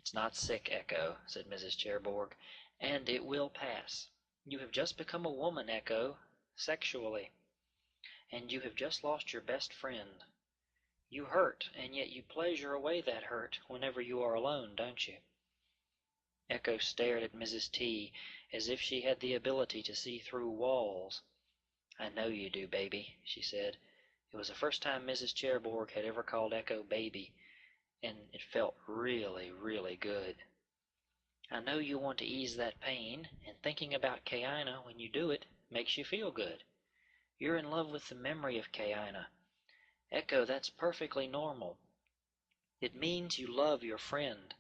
"It's not sick, Echo," said Mrs. Cherbourg, "and it will pass. You have just become a woman, Echo, sexually. And you have just lost your best friend. You hurt, and yet you pleasure away that hurt whenever you are alone, don't you?" Echo stared at Mrs. T as if she had the ability to see through walls. "I know you do, baby," she said. It was the first time Mrs. Cherbourg had ever called Echo baby, and it felt really, really good. "I know you want to ease that pain, and thinking about Kaina when you do it makes you feel good. You're in love with the memory of Kaina. Echo, that's perfectly normal. It means you love your friend."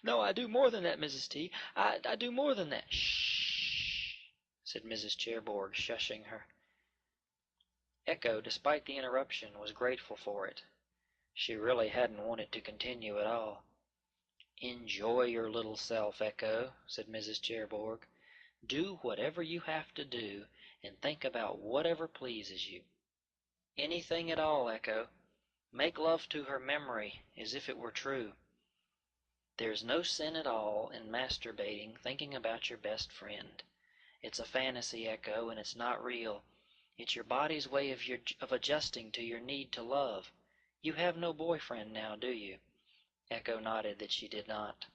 "No, I do more than that, Mrs. T. I do more than that." "Shh," said Mrs. Cherbourg, shushing her. Echo, despite the interruption, was grateful for it. She really hadn't wanted to continue at all. "Enjoy your little self, Echo," said Mrs. Cherbourg. "Do whatever you have to do, and think about whatever pleases you. Anything at all, Echo. Make love to her memory as if it were true. There's no sin at all in masturbating thinking about your best friend. It's a fantasy, Echo, and it's not real. It's your body's way of adjusting to your need to love. You have no boyfriend now, do you?" Echo nodded that she did not.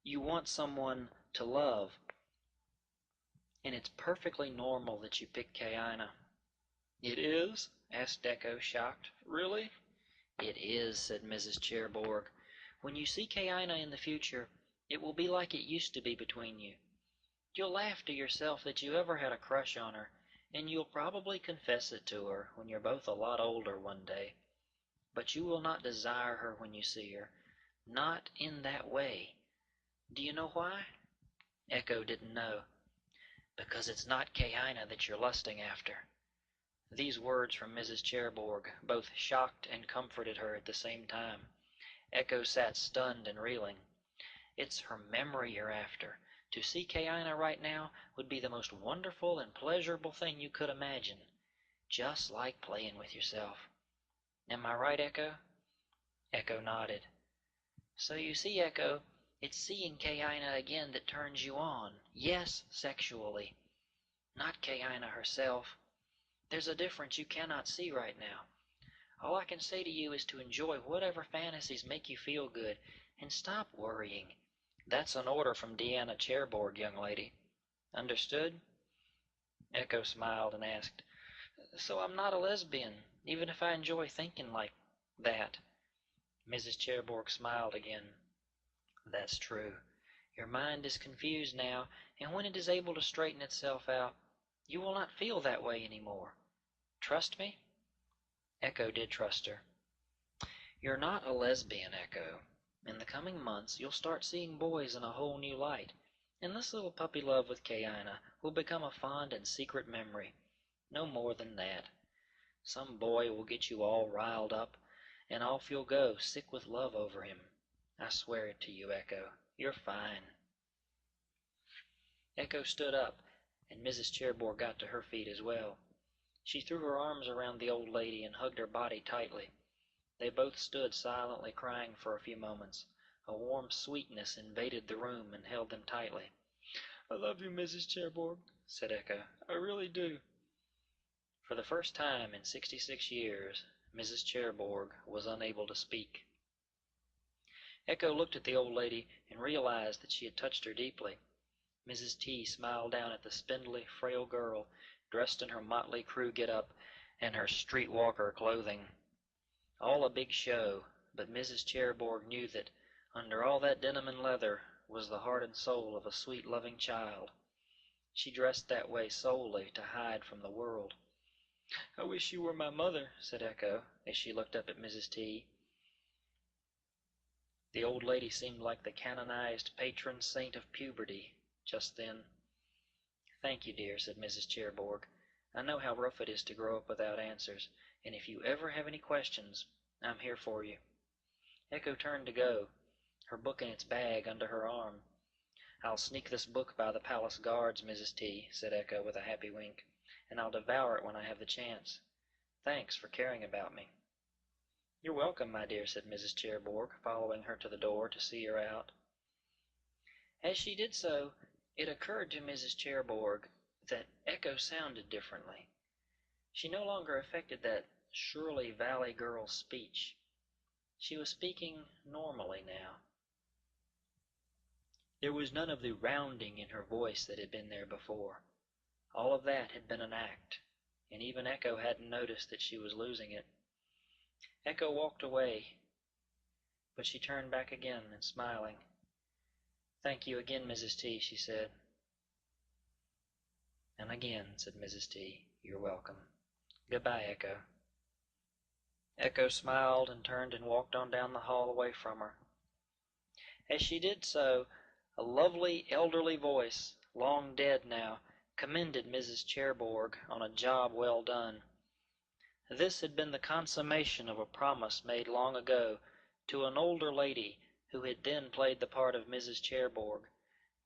"You want someone to love, and it's perfectly normal that you pick Kaina." "It is?" asked Echo, shocked. "Really?" "It is," said Mrs. Cherbourg. "When you see Kaina in the future, it will be like it used to be between you. You'll laugh to yourself that you ever had a crush on her, and you'll probably confess it to her when you're both a lot older one day. But you will not desire her when you see her. Not in that way. Do you know why?" Echo didn't know. "Because it's not Kaina that you're lusting after." These words from Mrs. Cherbourg both shocked and comforted her at the same time. Echo sat stunned and reeling. "It's her memory you're after. To see Kaina right now would be the most wonderful and pleasurable thing you could imagine. Just like playing with yourself. Am I right, Echo?" Echo nodded. "So you see, Echo, it's seeing Kaina again that turns you on. Yes, sexually. Not Kaina herself. There's a difference you cannot see right now. All I can say to you is to enjoy whatever fantasies make you feel good, and stop worrying. That's an order from Deanna Cherbourg, young lady. Understood?" Echo smiled and asked, "So I'm not a lesbian, even if I enjoy thinking like that?" Mrs. Cherbourg smiled again. "That's true. Your mind is confused now, and when it is able to straighten itself out, you will not feel that way any more. Trust me?" Echo did trust her. "You're not a lesbian, Echo. In the coming months you'll start seeing boys in a whole new light, and this little puppy love with Kaina will become a fond and secret memory. No more than that. Some boy will get you all riled up, and off you'll go, sick with love over him. I swear it to you, Echo. You're fine." Echo stood up, and Mrs. Cherbourg got to her feet as well. She threw her arms around the old lady and hugged her body tightly. They both stood silently crying for a few moments. A warm sweetness invaded the room and held them tightly. "I love you, Mrs. Cherbourg," said Echo. "I really do." For the first time in 66 years, Mrs. Cherbourg was unable to speak. Echo looked at the old lady and realized that she had touched her deeply. Mrs. T smiled down at the spindly, frail girl, dressed in her motley crew get-up and her street-walker clothing. All a big show, but Mrs. Cherbourg knew that, under all that denim and leather, was the heart and soul of a sweet, loving child. She dressed that way solely to hide from the world. "I wish you were my mother," said Echo, as she looked up at Mrs. T. The old lady seemed like the canonized patron saint of puberty just then. "Thank you, dear," said Mrs. Cherbourg. "I know how rough it is to grow up without answers, and if you ever have any questions, I'm here for you." Echo turned to go, her book in its bag under her arm. "I'll sneak this book by the palace guards, Mrs. T," said Echo with a happy wink, "and I'll devour it when I have the chance. Thanks for caring about me." "You're welcome, my dear," said Mrs. Cherbourg, following her to the door to see her out. As she did so, it occurred to Mrs. Cherbourg that Echo sounded differently. She no longer affected that Shirley Valley girl's speech. She was speaking normally now. There was none of the rounding in her voice that had been there before. All of that had been an act, and even Echo hadn't noticed that she was losing it. Echo walked away, but she turned back again and smiling. "Thank you again, Mrs. T," she said. "And again," said Mrs. T, "you're welcome. Goodbye, Echo." Echo smiled and turned and walked on down the hall away from her. As she did so, a lovely elderly voice, long dead now, commended Mrs. Cherbourg on a job well done. This had been the consummation of a promise made long ago to an older lady who had then played the part of Mrs. Cherbourg,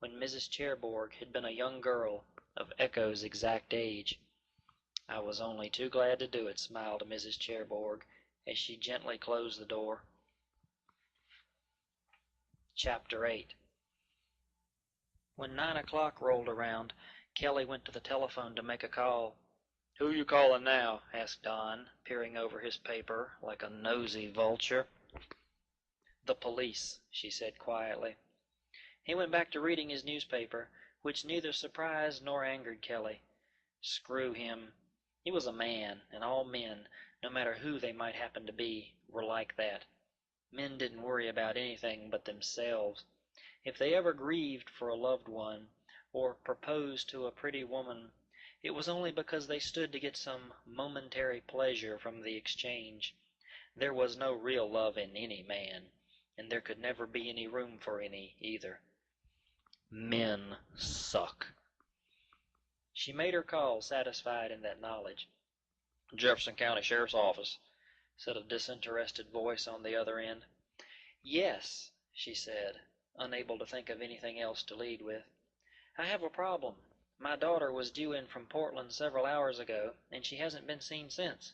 when Mrs. Cherbourg had been a young girl of Echo's exact age. "I was only too glad to do it," smiled Mrs. Cherbourg as she gently closed the door. Chapter 8. When 9 o'clock rolled around, Kelly went to the telephone to make a call. "Who you calling now?" asked Don, peering over his paper like a nosy vulture. "The police," she said quietly. He went back to reading his newspaper, which neither surprised nor angered Kelly. Screw him. He was a man, and all men, no matter who they might happen to be, were like that. Men didn't worry about anything but themselves. If they ever grieved for a loved one, or proposed to a pretty woman, it was only because they stood to get some momentary pleasure from the exchange. There was no real love in any man, and there could never be any room for any, either. Men suck. She made her call, satisfied in that knowledge. "Jefferson County Sheriff's Office," said a disinterested voice on the other end. "Yes," she said, unable to think of anything else to lead with. "I have a problem. My daughter was due in from Portland several hours ago, and she hasn't been seen since."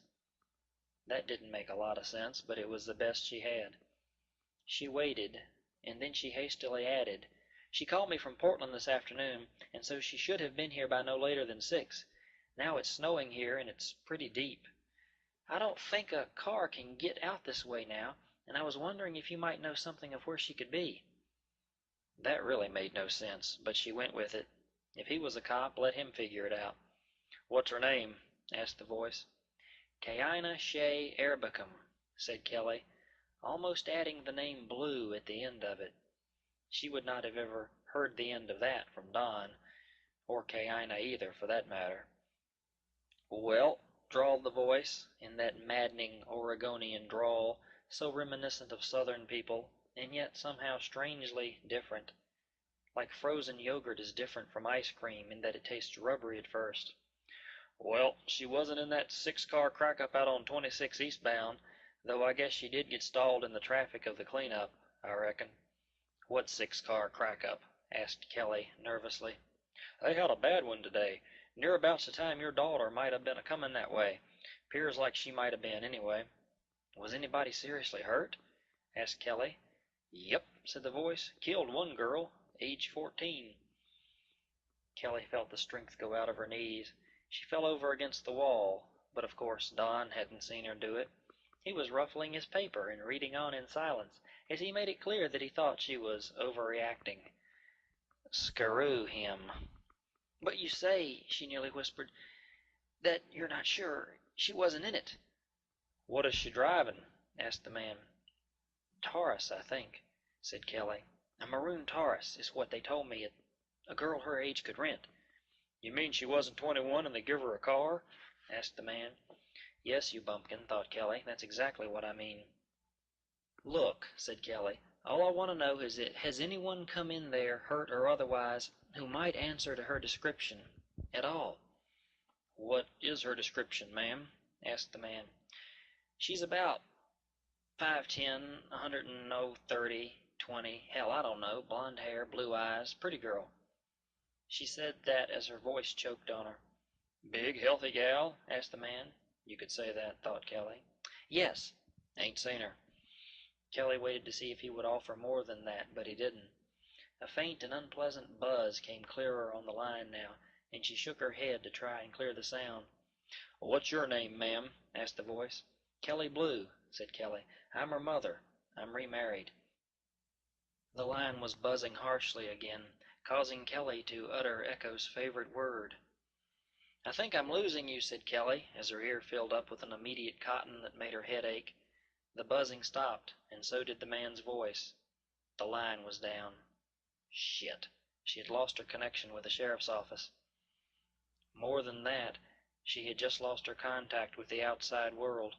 That didn't make a lot of sense, but it was the best she had. She waited, and then she hastily added, "She called me from Portland this afternoon, and so she should have been here by no later than 6. Now it's snowing here, and it's pretty deep. I don't think a car can get out this way now, and I was wondering if you might know something of where she could be." That really made no sense, but she went with it. If he was a cop, let him figure it out. "What's her name?" asked the voice. "Kaina Shea Erbicum," said Kelly, almost adding the name Blue at the end of it. She would not have ever heard the end of that from Don, or Kaina either, for that matter. "Well," drawled the voice, in that maddening Oregonian drawl, so reminiscent of Southern people, and yet somehow strangely different. Like frozen yogurt is different from ice cream in that it tastes rubbery at first. "Well, she wasn't in that 6-car crack-up out on 26 eastbound, though I guess she did get stalled in the traffic of the cleanup, I reckon." "What 6-car crack-up?" asked Kelly nervously. "They had a bad one today, near about the time your daughter might have been a-comin' that way. 'Pears like she might have been, anyway." "Was anybody seriously hurt?" asked Kelly. "Yep," said the voice. "Killed one girl, age 14. Kelly felt the strength go out of her knees. She fell over against the wall, but of course Don hadn't seen her do it. He was ruffling his paper and reading on in silence, as he made it clear that he thought she was overreacting. Screw him. "But you say," she nearly whispered, "that you're not sure. She wasn't in it." "What is she driving?" asked the man. "Taurus, I think," said Kelly. "A maroon Taurus is what they told me a girl her age could rent." "You mean she wasn't 21 and they give her a car?" asked the man. "Yes, you bumpkin," thought Kelly. "That's exactly what I mean." "Look," said Kelly, "all I want to know is has anyone come in there, hurt or otherwise, who might answer to her description at all?" "What is her description, ma'am?" asked the man. "She's about 5'10", 130, 20, hell, I don't know, blonde hair, blue eyes, pretty girl." She said that as her voice choked on her. "Big, healthy gal?" asked the man. You could say that, thought Kelly. "Yes." Ain't seen her. Kelly waited to see if he would offer more than that, but he didn't. A faint and unpleasant buzz came clearer on the line now, and she shook her head to try and clear the sound. "What's your name, ma'am?" asked the voice. "Kelly Blue," said Kelly. "I'm her mother. I'm remarried." The line was buzzing harshly again, causing Kelly to utter Echo's favorite word. "I think I'm losing you," said Kelly, as her ear filled up with an immediate cotton that made her head ache. The buzzing stopped, and so did the man's voice. The line was down. Shit. She had lost her connection with the sheriff's office. More than that, she had just lost her contact with the outside world.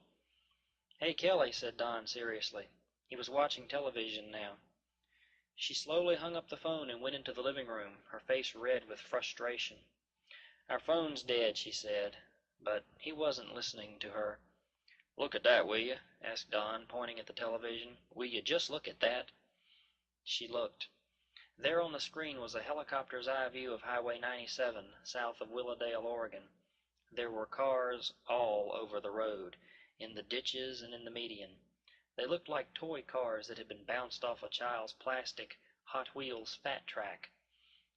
"Hey, Kelly," said Don seriously. He was watching television now. She slowly hung up the phone and went into the living room, her face red with frustration. "Our phone's dead," she said, but he wasn't listening to her. "Look at that, will you?" asked Don, pointing at the television. "Will you just look at that?" She looked. There on the screen was a helicopter's eye view of Highway 97, south of Willowdale, Oregon. There were cars all over the road, in the ditches and in the median. They looked like toy cars that had been bounced off a child's plastic Hot Wheels fat track.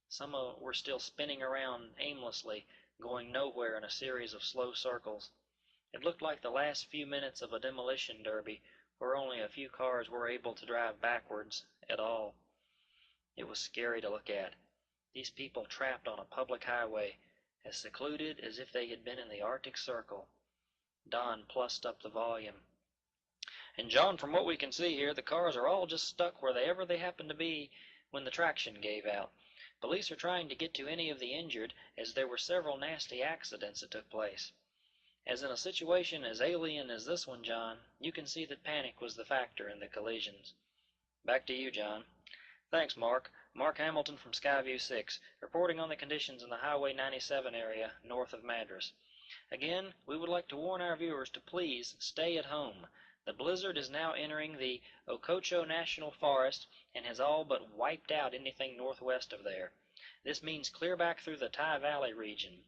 Some were still spinning around aimlessly, going nowhere in a series of slow circles. It looked like the last few minutes of a demolition derby, where only a few cars were able to drive backwards at all. It was scary to look at. These people trapped on a public highway, as secluded as if they had been in the Arctic Circle. Don plussed up the volume. "And John, from what we can see here, the cars are all just stuck wherever they happened to be when the traction gave out. Police are trying to get to any of the injured, as there were several nasty accidents that took place. As in a situation as alien as this one, John, you can see that panic was the factor in the collisions. Back to you, John." "Thanks, Mark. Mark Hamilton from Skyview 6, reporting on the conditions in the Highway 97 area north of Madras. Again, we would like to warn our viewers to please stay at home. The blizzard is now entering the Ococho National Forest and has all but wiped out anything northwest of there. This means clear back through the Ty Valley region.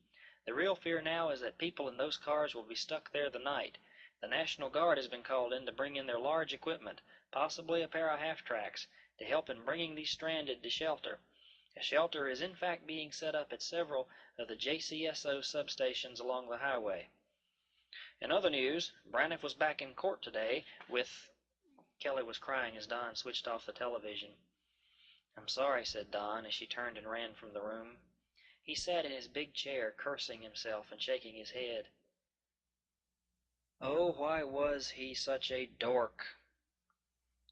The real fear now is that people in those cars will be stuck there the night. The National Guard has been called in to bring in their large equipment, possibly a pair of half-tracks, to help in bringing these stranded to shelter. A shelter is in fact being set up at several of the JCSO substations along the highway. In other news, Braniff was back in court today with—" Kelly was crying as Don switched off the television. "I'm sorry," said Don as she turned and ran from the room. He sat in his big chair, cursing himself and shaking his head. Oh, why was he such a dork?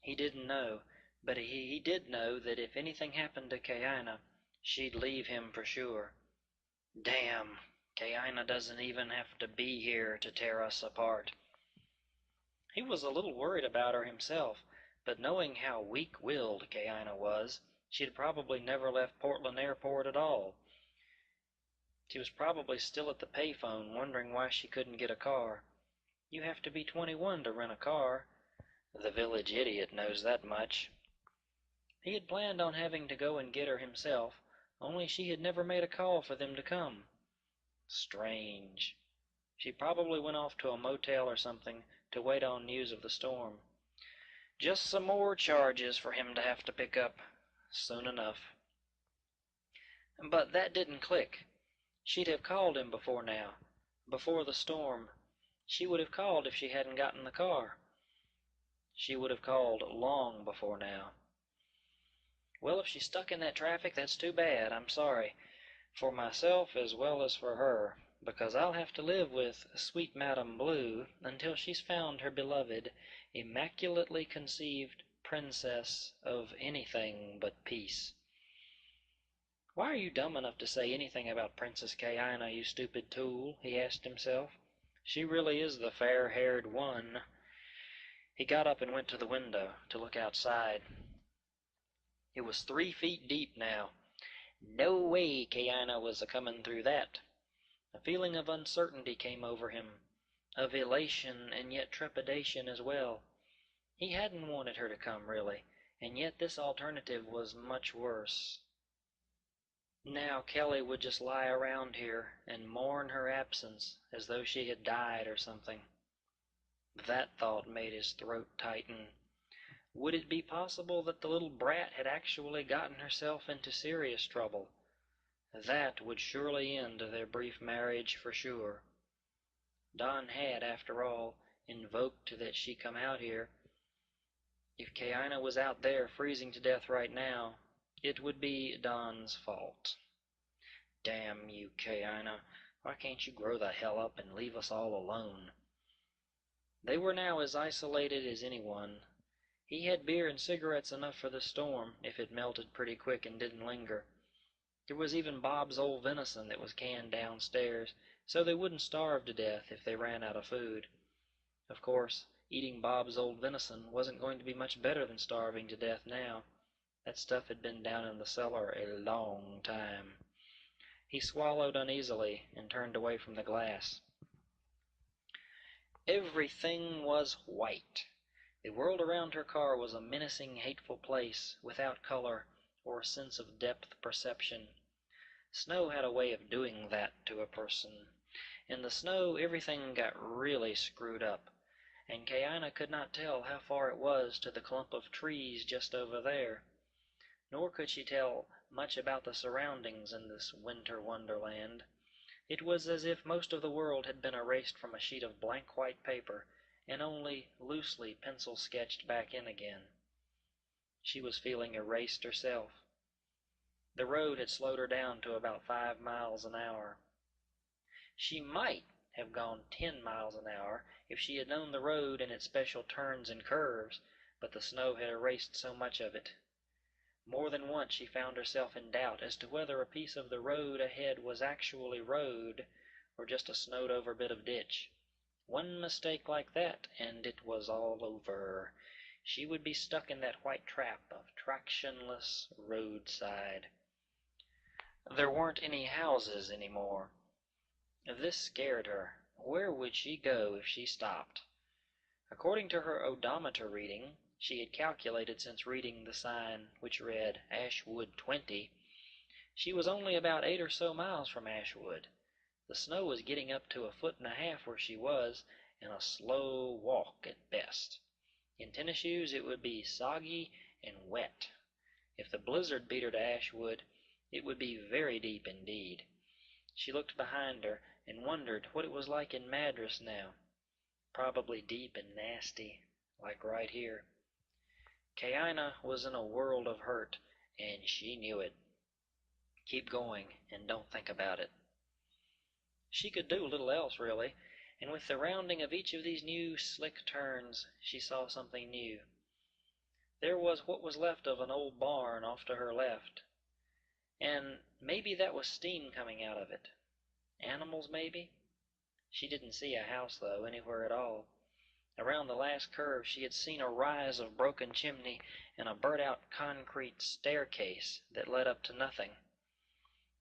He didn't know, but he did know that if anything happened to Kaina, she'd leave him for sure. Damn, Kaina doesn't even have to be here to tear us apart. He was a little worried about her himself, but knowing how weak-willed Kaina was, she'd probably never left Portland Airport at all. She was probably still at the payphone wondering why she couldn't get a car. You have to be 21 to rent a car. The village idiot knows that much. He had planned on having to go and get her himself, only she had never made a call for them to come. Strange. She probably went off to a motel or something to wait on news of the storm. Just some more charges for him to have to pick up soon enough. But that didn't click. She'd have called him before now, before the storm. She would have called if she hadn't gotten the car. She would have called long before now. Well, if she's stuck in that traffic, that's too bad. I'm sorry, for myself as well as for her, because I'll have to live with sweet Madame Blue until she's found her beloved, immaculately conceived princess of anything but peace. Why are you dumb enough to say anything about Princess Kaina, you stupid tool? He asked himself. She really is the fair-haired one. He got up and went to the window to look outside. It was 3 feet deep now. No way Kaina was a-comin' through that. A feeling of uncertainty came over him, of elation and yet trepidation as well. He hadn't wanted her to come, really, and yet this alternative was much worse. Now Kelly would just lie around here and mourn her absence as though she had died or something. That thought made his throat tighten. Would it be possible that the little brat had actually gotten herself into serious trouble? That would surely end their brief marriage for sure. Don had, after all, invoked that she come out here. If Kaina was out there freezing to death right now, it would be Don's fault. Damn you, Kaina. Why can't you grow the hell up and leave us all alone? They were now as isolated as anyone. He had beer and cigarettes enough for the storm, if it melted pretty quick and didn't linger. There was even Bob's old venison that was canned downstairs, so they wouldn't starve to death if they ran out of food. Of course, eating Bob's old venison wasn't going to be much better than starving to death now. That stuff had been down in the cellar a long time. He swallowed uneasily and turned away from the glass. Everything was white. The world around her car was a menacing, hateful place, without color or sense of depth perception. Snow had a way of doing that to a person. In the snow, everything got really screwed up, and Kaina could not tell how far it was to the clump of trees just over there. Nor could she tell much about the surroundings in this winter wonderland. It was as if most of the world had been erased from a sheet of blank white paper and only loosely pencil sketched back in again. She was feeling erased herself. The road had slowed her down to about 5 miles an hour. She might have gone 10 miles an hour if she had known the road and its special turns and curves, but the snow had erased so much of it. More than once she found herself in doubt as to whether a piece of the road ahead was actually road or just a snowed-over bit of ditch. One mistake like that, and it was all over. She would be stuck in that white trap of tractionless roadside. There weren't any houses anymore. This scared her. Where would she go if she stopped? According to her odometer reading, she had calculated since reading the sign which read Ashwood 20, she was only about 8 or so miles from Ashwood. The snow was getting up to 1.5 feet where she was, and a slow walk at best. In tennis shoes it would be soggy and wet. If the blizzard beat her to Ashwood, it would be very deep indeed. She looked behind her and wondered what it was like in Madras now. Probably deep and nasty, like right here. Kaina was in a world of hurt, and she knew it. Keep going, and don't think about it. She could do little else, really, and with the rounding of each of these new, slick turns, she saw something new. There was what was left of an old barn off to her left, and maybe that was steam coming out of it. Animals, maybe? She didn't see a house, though, anywhere at all. Around the last curve she had seen a rise of broken chimney and a burnt-out concrete staircase that led up to nothing.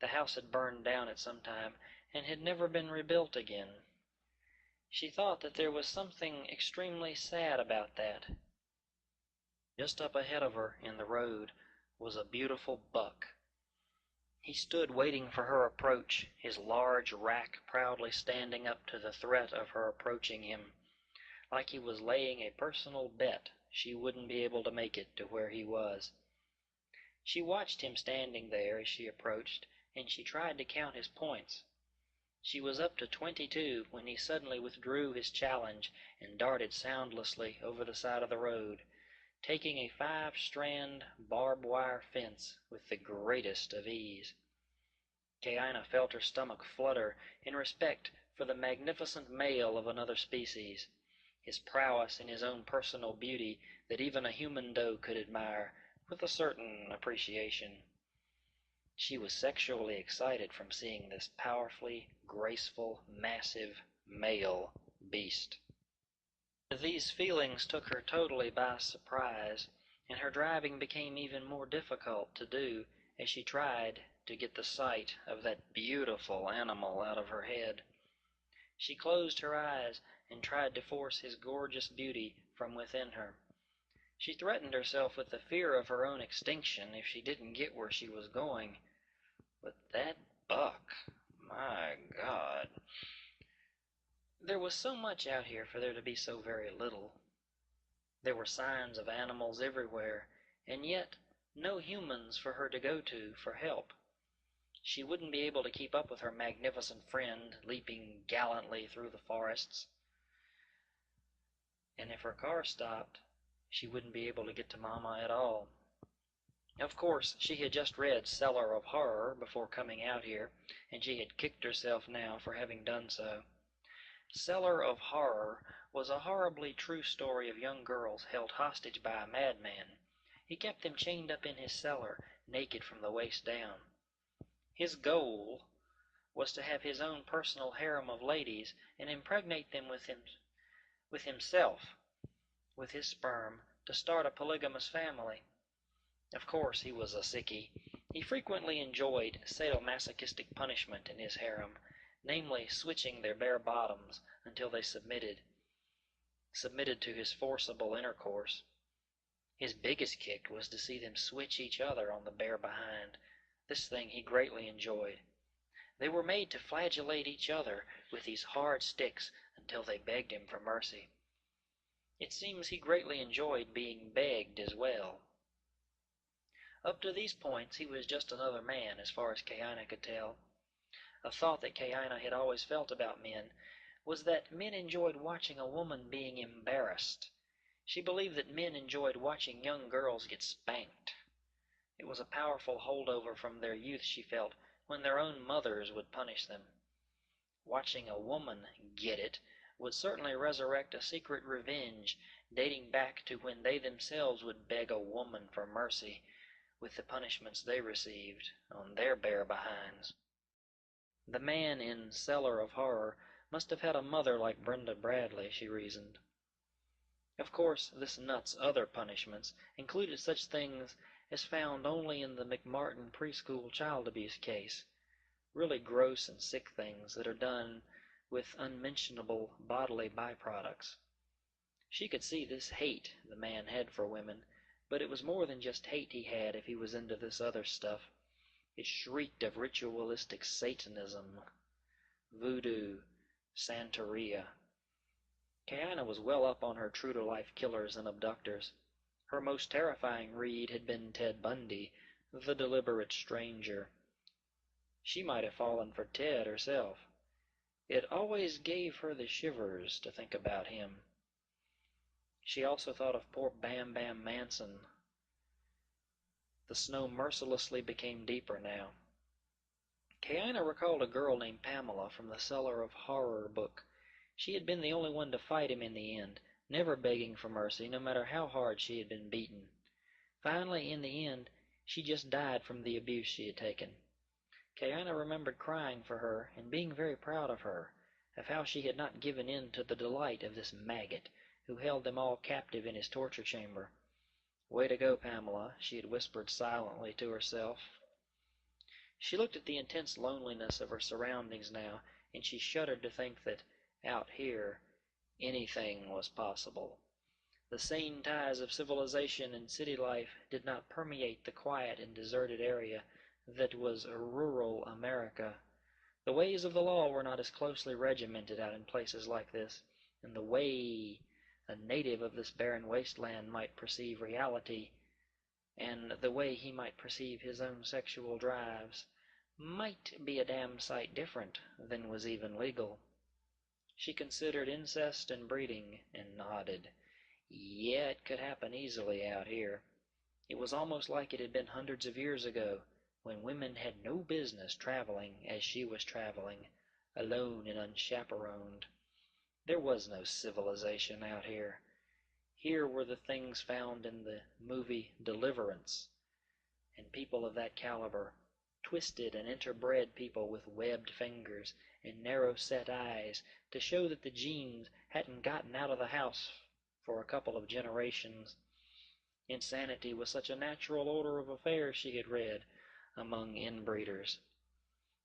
The house had burned down at some time and had never been rebuilt again. She thought that there was something extremely sad about that. Just up ahead of her in the road was a beautiful buck. He stood waiting for her approach, his large rack proudly standing up to the threat of her approaching him, like he was laying a personal bet she wouldn't be able to make it to where he was. She watched him standing there as she approached, and she tried to count his points. She was up to 22 when he suddenly withdrew his challenge and darted soundlessly over the side of the road, taking a 5-strand barbed wire fence with the greatest of ease. Kaina felt her stomach flutter in respect for the magnificent male of another species, his prowess in his own personal beauty that even a human doe could admire with a certain appreciation. She was sexually excited from seeing this powerfully graceful, massive, male beast. These feelings took her totally by surprise, and her driving became even more difficult to do as she tried to get the sight of that beautiful animal out of her head. She closed her eyes and tried to force his gorgeous beauty from within her. She threatened herself with the fear of her own extinction if she didn't get where she was going. But that buck, my God. There was so much out here for there to be so very little. There were signs of animals everywhere, and yet no humans for her to go to for help. She wouldn't be able to keep up with her magnificent friend, leaping gallantly through the forests. And if her car stopped, she wouldn't be able to get to Mama at all. Of course, she had just read Cellar of Horror before coming out here, and she had kicked herself now for having done so. Cellar of Horror was a horribly true story of young girls held hostage by a madman. He kept them chained up in his cellar, naked from the waist down. His goal was to have his own personal harem of ladies and impregnate them with himself, with his sperm, to start a polygamous family. Of course, he was a sickie. He frequently enjoyed sadomasochistic punishment in his harem, namely switching their bare bottoms until they submitted to his forcible intercourse. His biggest kick was to see them switch each other on the bare behind. This thing he greatly enjoyed. They were made to flagellate each other with these hard sticks until they begged him for mercy. It seems he greatly enjoyed being begged as well. Up to these points he was just another man, as far as Kaina could tell. A thought that Kaina had always felt about men was that men enjoyed watching a woman being embarrassed. She believed that men enjoyed watching young girls get spanked. It was a powerful holdover from their youth, she felt, when their own mothers would punish them. Watching a woman get it would certainly resurrect a secret revenge dating back to when they themselves would beg a woman for mercy with the punishments they received on their bare behinds. The man in Cellar of Horror must have had a mother like Brenda Bradley, she reasoned. Of course, this nut's other punishments included such things as found only in the McMartin preschool child abuse case, really gross and sick things that are done with unmentionable bodily byproducts. She could see this hate the man had for women, but it was more than just hate he had if he was into this other stuff. It shrieked of ritualistic Satanism, voodoo, Santeria. Kaina was well up on her true-to-life killers and abductors. Her most terrifying read had been Ted Bundy, the deliberate stranger. She might have fallen for Ted herself. It always gave her the shivers to think about him. She also thought of poor Bam Bam Manson. The snow mercilessly became deeper now. Kaina recalled a girl named Pamela from the Cellar of Horror book. She had been the only one to fight him in the end, never begging for mercy, no matter how hard she had been beaten. Finally, in the end, she just died from the abuse she had taken. Kaina remembered crying for her and being very proud of her, of how she had not given in to the delight of this maggot who held them all captive in his torture chamber. "Way to go, Pamela," she had whispered silently to herself. She looked at the intense loneliness of her surroundings now, and she shuddered to think that, out here, anything was possible. The sane ties of civilization and city life did not permeate the quiet and deserted area that was rural America. The ways of the law were not as closely regimented out in places like this, and the way a native of this barren wasteland might perceive reality, and the way he might perceive his own sexual drives, might be a damn sight different than was even legal. She considered incest and breeding, and nodded. Yeah, it could happen easily out here. It was almost like it had been hundreds of years ago, when women had no business traveling as she was traveling, alone and unchaperoned. There was no civilization out here. Here were the things found in the movie Deliverance, and people of that caliber, twisted and interbred people with webbed fingers and narrow-set eyes to show that the genes hadn't gotten out of the house for a couple of generations. Insanity was such a natural order of affairs, she had read, among inbreeders.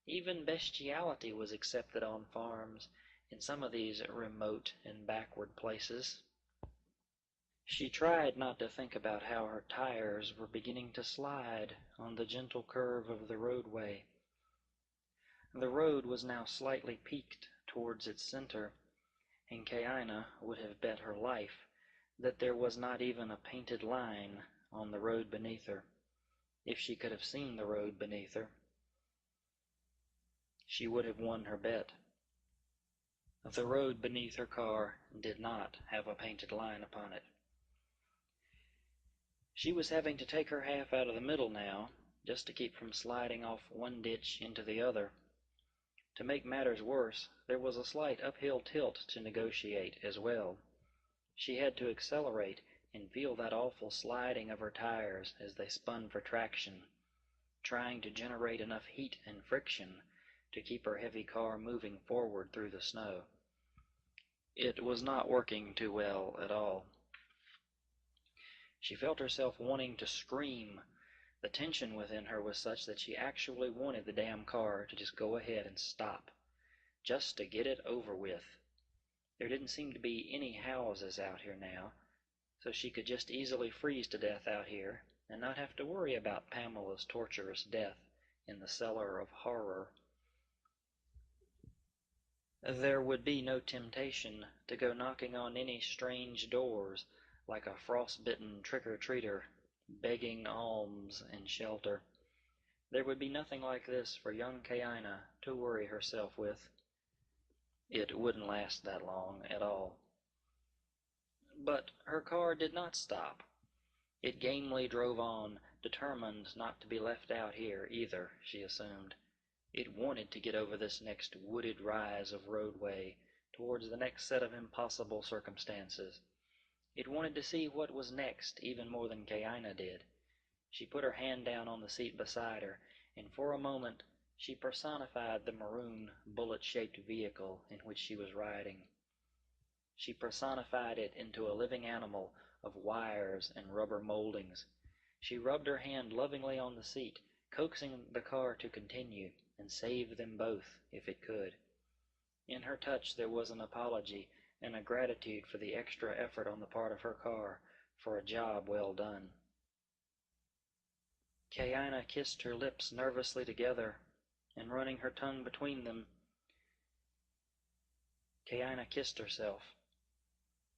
Even bestiality was accepted on farms in some of these remote and backward places. She tried not to think about how her tires were beginning to slide on the gentle curve of the roadway. The road was now slightly peaked towards its center, and Kaina would have bet her life that there was not even a painted line on the road beneath her. If she could have seen the road beneath her, she would have won her bet. The road beneath her car did not have a painted line upon it. She was having to take her half out of the middle now, just to keep from sliding off one ditch into the other. To make matters worse, there was a slight uphill tilt to negotiate as well. She had to accelerate and feel that awful sliding of her tires as they spun for traction, trying to generate enough heat and friction to keep her heavy car moving forward through the snow. It was not working too well at all. She felt herself wanting to scream. The tension within her was such that she actually wanted the damn car to just go ahead and stop, just to get it over with. There didn't seem to be any houses out here now, so she could just easily freeze to death out here and not have to worry about Pamela's torturous death in the cellar of horror. There would be no temptation to go knocking on any strange doors like a frostbitten trick-or-treater, begging alms and shelter. There would be nothing like this for young Kaina to worry herself with. It wouldn't last that long at all. But her car did not stop. It gamely drove on, determined not to be left out here either, she assumed. It wanted to get over this next wooded rise of roadway towards the next set of impossible circumstances. It wanted to see what was next even more than Kaina did. She put her hand down on the seat beside her, and for a moment she personified the maroon, bullet-shaped vehicle in which she was riding. She personified it into a living animal of wires and rubber moldings. She rubbed her hand lovingly on the seat, coaxing the car to continue and save them both if it could. In her touch there was an apology and a gratitude for the extra effort on the part of her car for a job well done. Kaina kissed her lips nervously together, and running her tongue between them, Kaina kissed herself.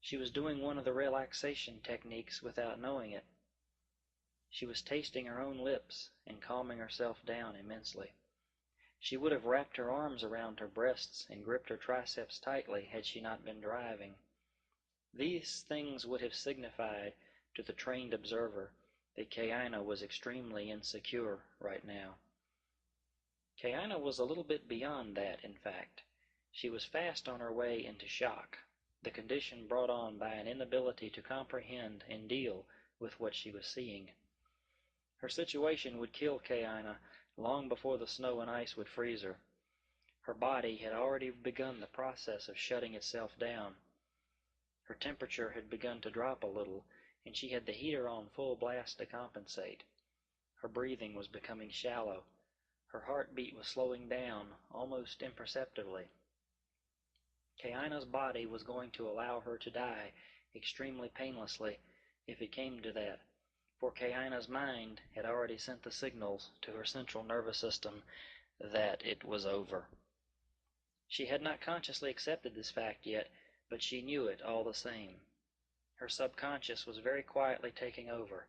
She was doing one of the relaxation techniques without knowing it. She was tasting her own lips and calming herself down immensely. She would have wrapped her arms around her breasts and gripped her triceps tightly had she not been driving. These things would have signified to the trained observer that Kaina was extremely insecure right now. Kaina was a little bit beyond that, in fact. She was fast on her way into shock, the condition brought on by an inability to comprehend and deal with what she was seeing. Her situation would kill Kaina long before the snow and ice would freeze her. Her body had already begun the process of shutting itself down. Her temperature had begun to drop a little, and she had the heater on full blast to compensate. Her breathing was becoming shallow. Her heartbeat was slowing down, almost imperceptibly. Kaina's body was going to allow her to die extremely painlessly if it came to that, for Kaina's mind had already sent the signals to her central nervous system that it was over. She had not consciously accepted this fact yet, but she knew it all the same. Her subconscious was very quietly taking over.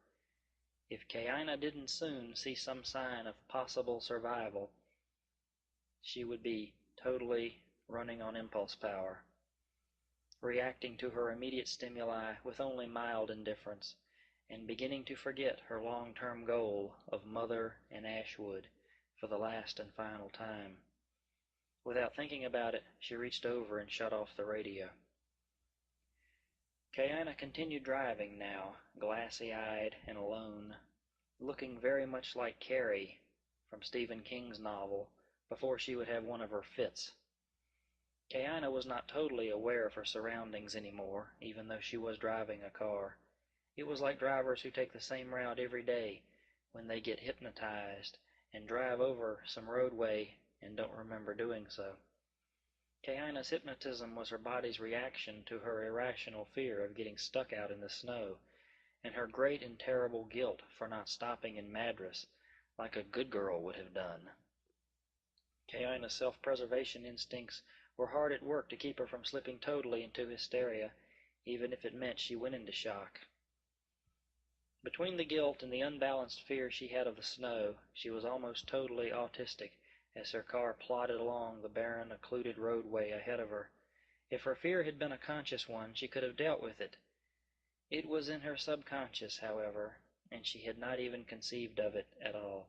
If Kaina didn't soon see some sign of possible survival, she would be totally running on impulse power, reacting to her immediate stimuli with only mild indifference, and beginning to forget her long-term goal of mother and Ashwood for the last and final time. Without thinking about it, she reached over and shut off the radio. Kaina continued driving now, glassy-eyed and alone, looking very much like Carrie from Stephen King's novel before she would have one of her fits. Kaina was not totally aware of her surroundings anymore, even though she was driving a car. It was like drivers who take the same route every day when they get hypnotized and drive over some roadway and don't remember doing so. Kaina's hypnotism was her body's reaction to her irrational fear of getting stuck out in the snow, and her great and terrible guilt for not stopping in Madras like a good girl would have done. Kaina's self-preservation instincts were hard at work to keep her from slipping totally into hysteria, even if it meant she went into shock. Between the guilt and the unbalanced fear she had of the snow, she was almost totally autistic as her car plodded along the barren, occluded roadway ahead of her. If her fear had been a conscious one, she could have dealt with it. It was in her subconscious, however, and she had not even conceived of it at all.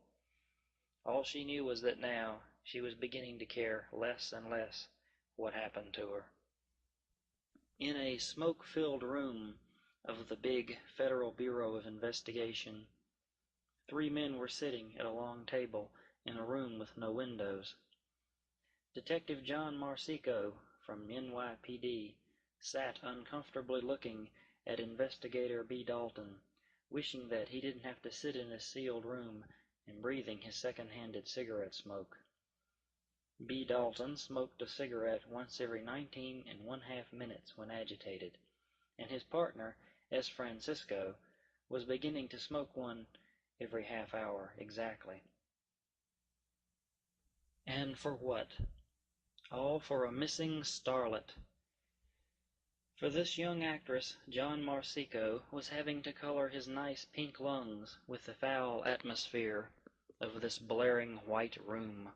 All she knew was that now she was beginning to care less and less what happened to her. In a smoke-filled room of the big Federal Bureau of Investigation, 3 men were sitting at a long table in a room with no windows. Detective John Marsico from NYPD sat uncomfortably looking at Investigator B. Dalton, wishing that he didn't have to sit in a sealed room and breathing his second-handed cigarette smoke. B. Dalton smoked a cigarette once every 19½ minutes when agitated, and his partner, S. Francisco, was beginning to smoke one every half hour exactly. And for what? All for a missing starlet. For this young actress, John Marsico was having to color his nice pink lungs with the foul atmosphere of this blaring white room.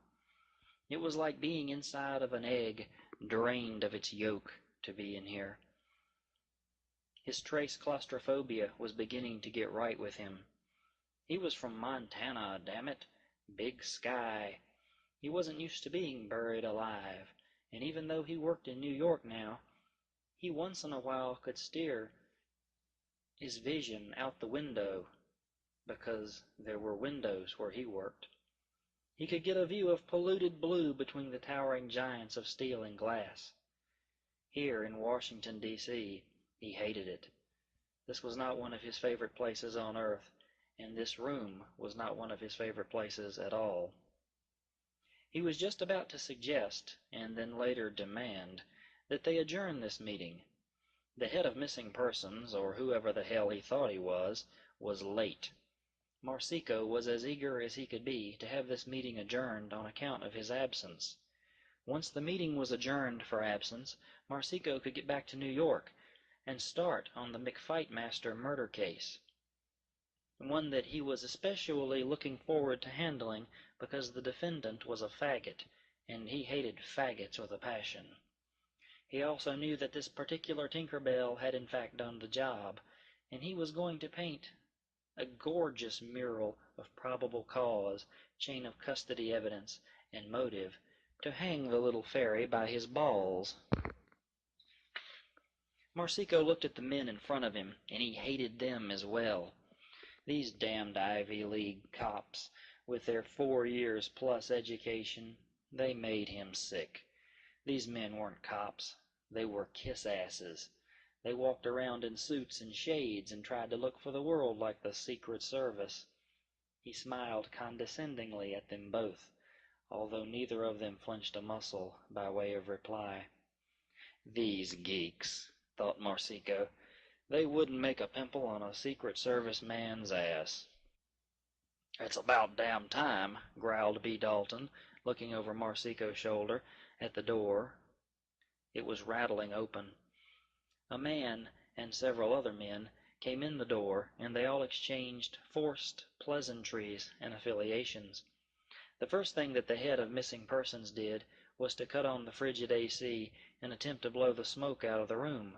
It was like being inside of an egg, drained of its yolk, to be in here. His trace claustrophobia was beginning to get right with him. He was from Montana, damn it. Big sky. He wasn't used to being buried alive, and even though he worked in New York now, he once in a while could steer his vision out the window, because there were windows where he worked. He could get a view of polluted blue between the towering giants of steel and glass. Here in Washington, D.C., he hated it. This was not one of his favorite places on earth, and this room was not one of his favorite places at all. He was just about to suggest, and then later demand, that they adjourn this meeting. The head of missing persons, or whoever the hell he thought he was late. Marsico was as eager as he could be to have this meeting adjourned on account of his absence. Once the meeting was adjourned for absence, Marsico could get back to New York and start on the McFightmaster murder case, one that he was especially looking forward to handling because the defendant was a faggot, and he hated faggots with a passion. He also knew that this particular Tinkerbell had in fact done the job, and he was going to paint a gorgeous mural of probable cause, chain of custody evidence, and motive to hang the little fairy by his balls. Marsico looked at the men in front of him, and he hated them as well. These damned Ivy League cops, with their 4 years plus education, they made him sick. These men weren't cops. They were kiss-asses. They walked around in suits and shades and tried to look for the world like the Secret Service. He smiled condescendingly at them both, although neither of them flinched a muscle by way of reply. These geeks, thought Marsico. They wouldn't make a pimple on a Secret Service man's ass. It's about damn time, growled B. Dalton, looking over Marsico's shoulder at the door. It was rattling open. A man and several other men came in the door, and they all exchanged forced pleasantries and affiliations. The first thing that the head of missing persons did was to cut on the frigid AC and attempt to blow the smoke out of the room.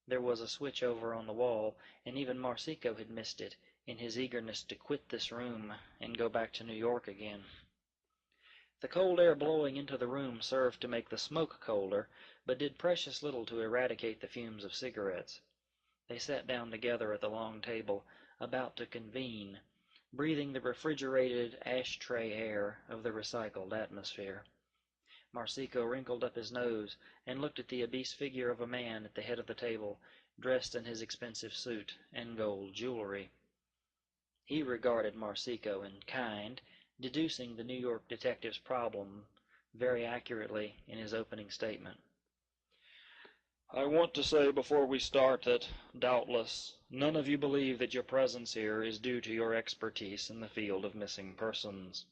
There was a switch over on the wall, and even Marsico had missed it in his eagerness to quit this room and go back to New York again. The cold air blowing into the room served to make the smoke colder, but did precious little to eradicate the fumes of cigarettes. They sat down together at the long table, about to convene, breathing the refrigerated ashtray air of the recycled atmosphere. Marsico wrinkled up his nose and looked at the obese figure of a man at the head of the table, dressed in his expensive suit and gold jewelry. He regarded Marsico in kind, deducing the New York detective's problem very accurately in his opening statement. I want to say before we start that, doubtless, none of you believe that your presence here is due to your expertise in the field of missing persons.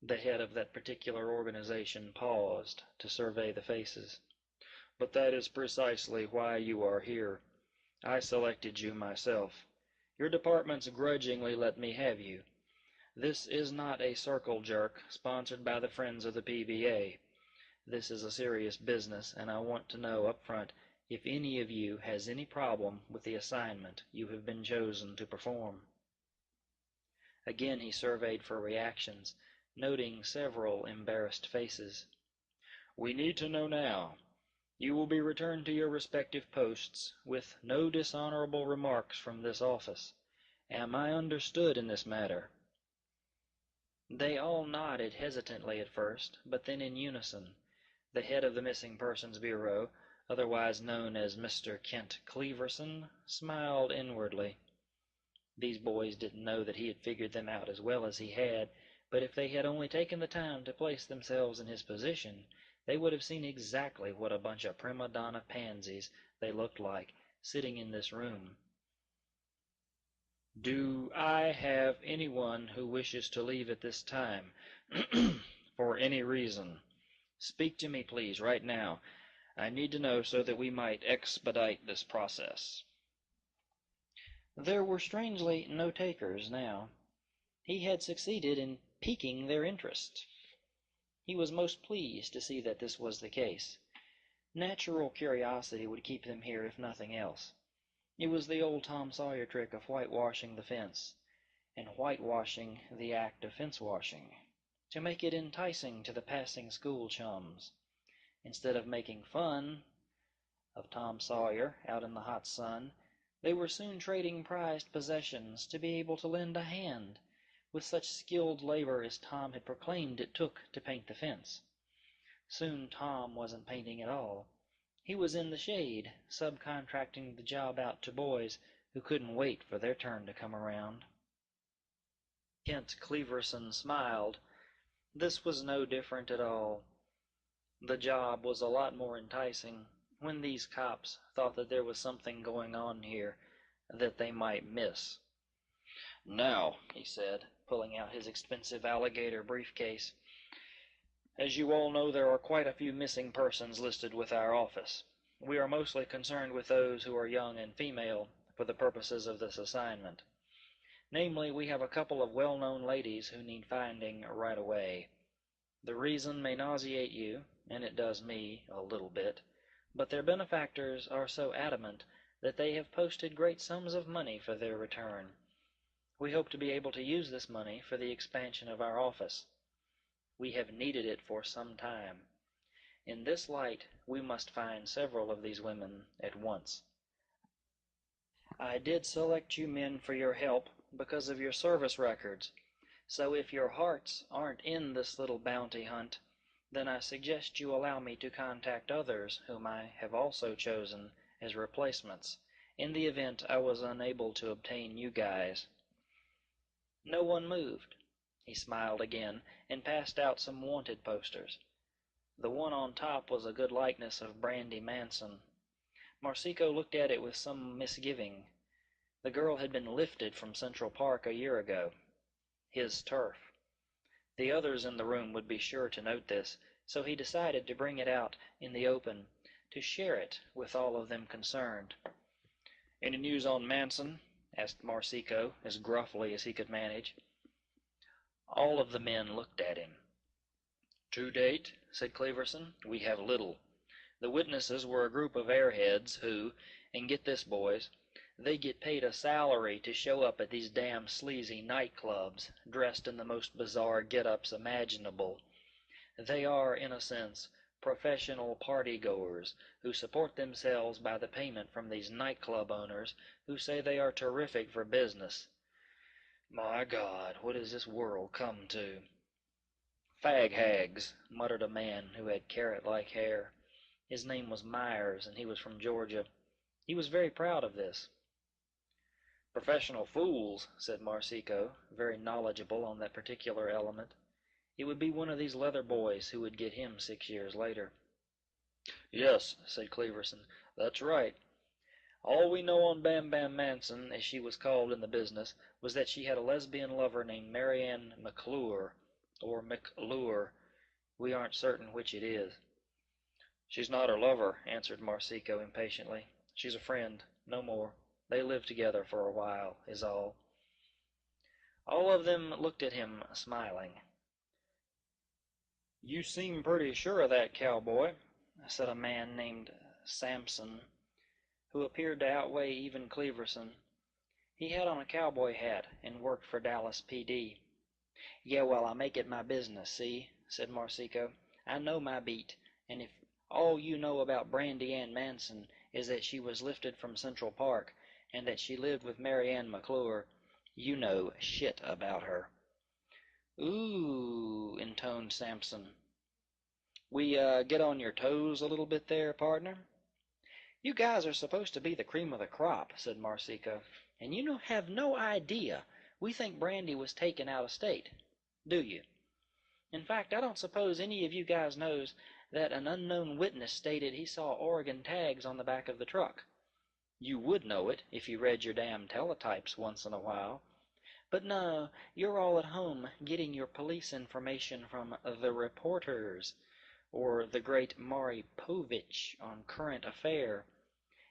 The head of that particular organization paused to survey the faces. "But that is precisely why you are here. I selected you myself. Your departments grudgingly let me have you. This is not a circle jerk sponsored by the Friends of the PBA. This is a serious business, and I want to know up front if any of you has any problem with the assignment you have been chosen to perform." Again he surveyed for reactions, noting several embarrassed faces. "We need to know now. You will be returned to your respective posts with no dishonorable remarks from this office. Am I understood in this matter?" They all nodded hesitantly at first, but then in unison. The head of the Missing Persons Bureau, otherwise known as Mr. Kent Cleaverson, smiled inwardly. These boys didn't know that he had figured them out as well as he had, but if they had only taken the time to place themselves in his position, they would have seen exactly what a bunch of prima donna pansies they looked like, sitting in this room. "Do I have anyone who wishes to leave at this time, for any reason? Speak to me, please, right now. I need to know so that we might expedite this process." There were strangely no takers now. He had succeeded in piquing their interest. He was most pleased to see that this was the case. Natural curiosity would keep them here if nothing else. It was the old Tom Sawyer trick of whitewashing the fence, and whitewashing the act of fence-washing, to make it enticing to the passing school chums. Instead of making fun of Tom Sawyer out in the hot sun, they were soon trading prized possessions to be able to lend a hand with such skilled labor as Tom had proclaimed it took to paint the fence. Soon Tom wasn't painting at all. He was in the shade, subcontracting the job out to boys who couldn't wait for their turn to come around. Kent Cleaverson smiled. This was no different at all. The job was a lot more enticing when these cops thought that there was something going on here that they might miss. "Now," he said, pulling out his expensive alligator briefcase, "as you all know, there are quite a few missing persons listed with our office. We are mostly concerned with those who are young and female for the purposes of this assignment. Namely, we have a couple of well-known ladies who need finding right away. The reason may nauseate you, and it does me a little bit, but their benefactors are so adamant that they have posted great sums of money for their return. We hope to be able to use this money for the expansion of our office. We have needed it for some time. In this light, we must find several of these women at once. I did select you men for your help because of your service records, so if your hearts aren't in this little bounty hunt, then I suggest you allow me to contact others whom I have also chosen as replacements, in the event I was unable to obtain you guys." No one moved. He smiled again and passed out some wanted posters. The one on top was a good likeness of Brandy Manson. Marsico looked at it with some misgiving. The girl had been lifted from Central Park a year ago. His turf. The others in the room would be sure to note this, so he decided to bring it out in the open, to share it with all of them concerned. "Any news on Manson?" asked Marsico, as gruffly as he could manage. All of the men looked at him. "To date," said Cleaverson, "we have little. The witnesses were a group of airheads who, and get this, boys, they get paid a salary to show up at these damn sleazy nightclubs, dressed in the most bizarre get-ups imaginable. They are, in a sense, professional party-goers who support themselves by the payment from these nightclub owners who say they are terrific for business. My God, what has this world come to?" "Fag hags," muttered a man who had carrot-like hair. His name was Myers, and he was from Georgia. He was very proud of this. "Professional fools," said Marsico, very knowledgeable on that particular element. It would be one of these leather boys who would get him 6 years later. "Yes," said Cleaverson, "that's right. All we know on Bam Bam Manson, as she was called in the business, was that she had a lesbian lover named Marianne McClure. or McClure. We aren't certain which it is." "She's not her lover," answered Marsico impatiently. "She's a friend, no more. They lived together for a while, is all." All of them looked at him, smiling. "You seem pretty sure of that, cowboy," said a man named Sampson, who appeared to outweigh even Cleaverson. He had on a cowboy hat and worked for Dallas PD. "Yeah, well, I make it my business, see?" said Marsico. "I know my beat, and if all you know about Brandy Ann Manson is that she was lifted from Central Park, and that she lived with Mary Ann McClure, you know shit about her." "Ooh," intoned Sampson. "We get on your toes a little bit there, partner?" "You guys are supposed to be the cream of the crop," said Marsico, "and you have no idea we think Brandy was taken out of state, do you? In fact, I don't suppose any of you guys knows that an unknown witness stated he saw Oregon tags on the back of the truck. You would know it if you read your damn teletypes once in a while. But no, you're all at home getting your police information from the reporters, or the great Maury Povich on Current Affair.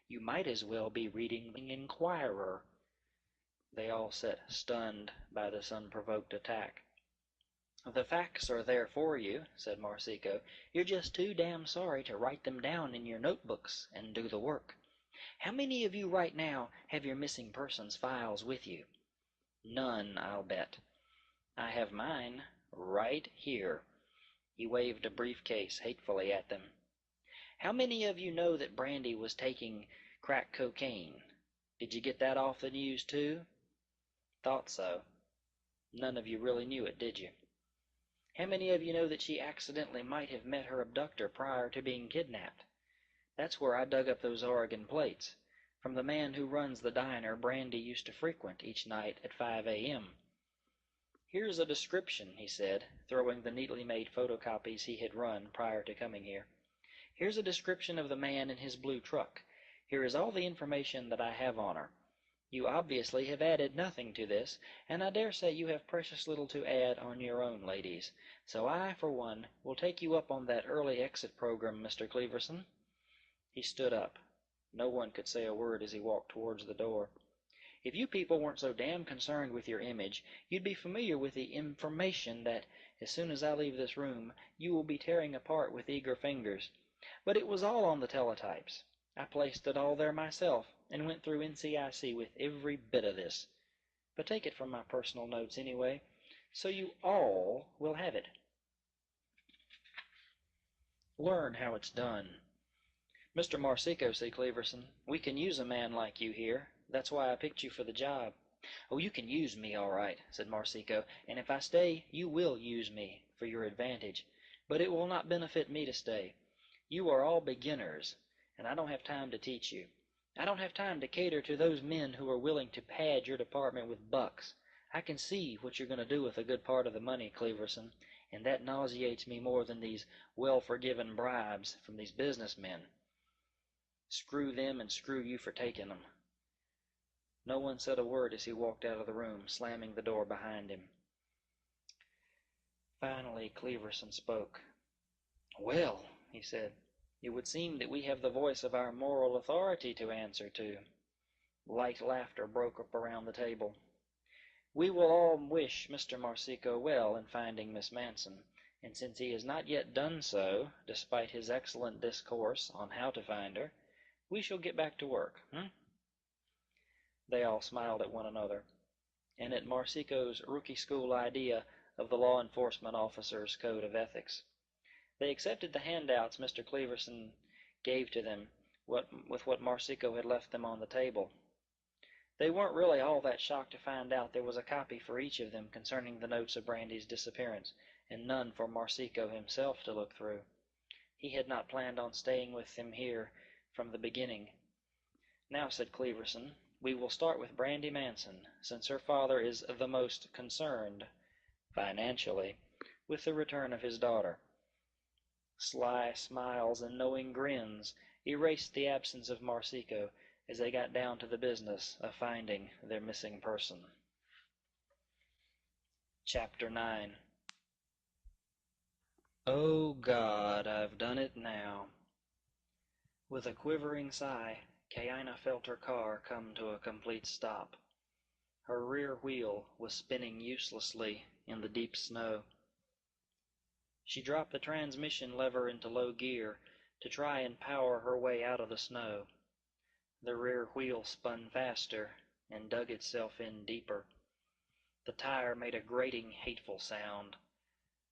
You might as well be reading the Inquirer." They all sat stunned by this unprovoked attack. "The facts are there for you," said Marsico. "You're just too damn sorry to write them down in your notebooks and do the work. How many of you right now have your missing persons files with you?" "None, I'll bet." "I have mine right here." He waved a briefcase hatefully at them. "How many of you know that Brandy was taking crack cocaine? Did you get that off the news too?" "Thought so." "None of you really knew it, did you?" "How many of you know that she accidentally might have met her abductor prior to being kidnapped? That's where I dug up those Oregon plates, from the man who runs the diner Brandy used to frequent each night at 5 a.m. Here's a description," he said, throwing the neatly made photocopies he had run prior to coming here. "Here's a description of the man in his blue truck. Here is all the information that I have on her. You obviously have added nothing to this, and I dare say you have precious little to add on your own, ladies. So I, for one, will take you up on that early exit program, Mr. Cleaverson." He stood up. No one could say a word as he walked towards the door. "If you people weren't so damn concerned with your image, you'd be familiar with the information that, as soon as I leave this room, you will be tearing apart with eager fingers. But it was all on the teletypes. I placed it all there myself, and went through NCIC with every bit of this. But take it from my personal notes anyway, so you all will have it. Learn how it's done. Mr. Marsico, said Cleaverson, we can use a man like you here. That's why I picked you for the job." "Oh, you can use me, all right," said Marsico, "and if I stay, you will use me, for your advantage. But it will not benefit me to stay. You are all beginners, and I don't have time to teach you. I don't have time to cater to those men who are willing to pad your department with bucks. I can see what you're going to do with a good part of the money, Cleaverson, and that nauseates me more than these well-forgiven bribes from these businessmen. Screw them and screw you for taking them." No one said a word as he walked out of the room, slamming the door behind him. Finally, Cleaverson spoke. "Well," he said, "it would seem that we have the voice of our moral authority to answer to." Light laughter broke up around the table. "We will all wish Mr. Marsico well in finding Miss Manson, and since he has not yet done so, despite his excellent discourse on how to find her, we shall get back to work, They all smiled at one another, and at Marsico's rookie school idea of the law enforcement officer's code of ethics. They accepted the handouts Mr. Cleaverson gave to them, with what Marsico had left them on the table. They weren't really all that shocked to find out there was a copy for each of them concerning the notes of Brandy's disappearance, and none for Marsico himself to look through. He had not planned on staying with them here from the beginning. "Now," said Cleaverson, "we will start with Brandy Manson, since her father is the most concerned, financially, with the return of his daughter." Sly smiles and knowing grins erased the absence of Marsico as they got down to the business of finding their missing person. Chapter 9. Oh God, I've done it now. With a quivering sigh, Kaina felt her car come to a complete stop. Her rear wheel was spinning uselessly in the deep snow. She dropped the transmission lever into low gear to try and power her way out of the snow. The rear wheel spun faster and dug itself in deeper. The tire made a grating, hateful sound.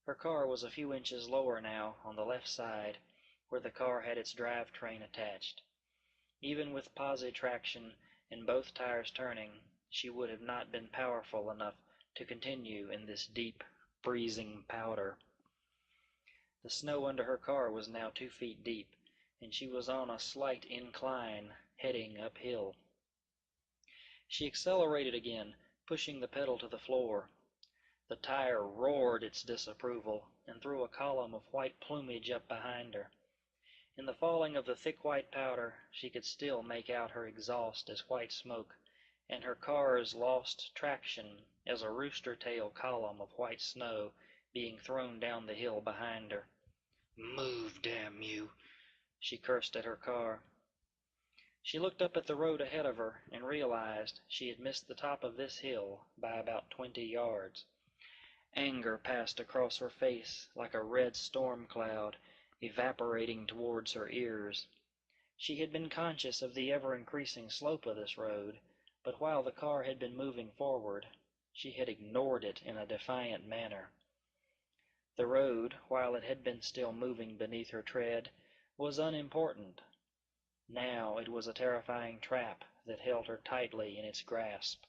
Her car was a few inches lower now, on the left side, where the car had its drivetrain attached. Even with posi traction and both tires turning, she would have not been powerful enough to continue in this deep, freezing powder. The snow under her car was now 2 feet deep, and she was on a slight incline, heading uphill. She accelerated again, pushing the pedal to the floor. The tire roared its disapproval and threw a column of white plumage up behind her. In the falling of the thick white powder, she could still make out her exhaust as white smoke, and her car's lost traction as a rooster-tail column of white snow being thrown down the hill behind her. "Move, damn you!" she cursed at her car. She looked up at the road ahead of her and realized she had missed the top of this hill by about 20 yards. Anger passed across her face like a red storm cloud, evaporating towards her ears. She had been conscious of the ever-increasing slope of this road, but while the car had been moving forward, she had ignored it in a defiant manner. The road, while it had been still moving beneath her tread, was unimportant. Now it was a terrifying trap that held her tightly in its grasp.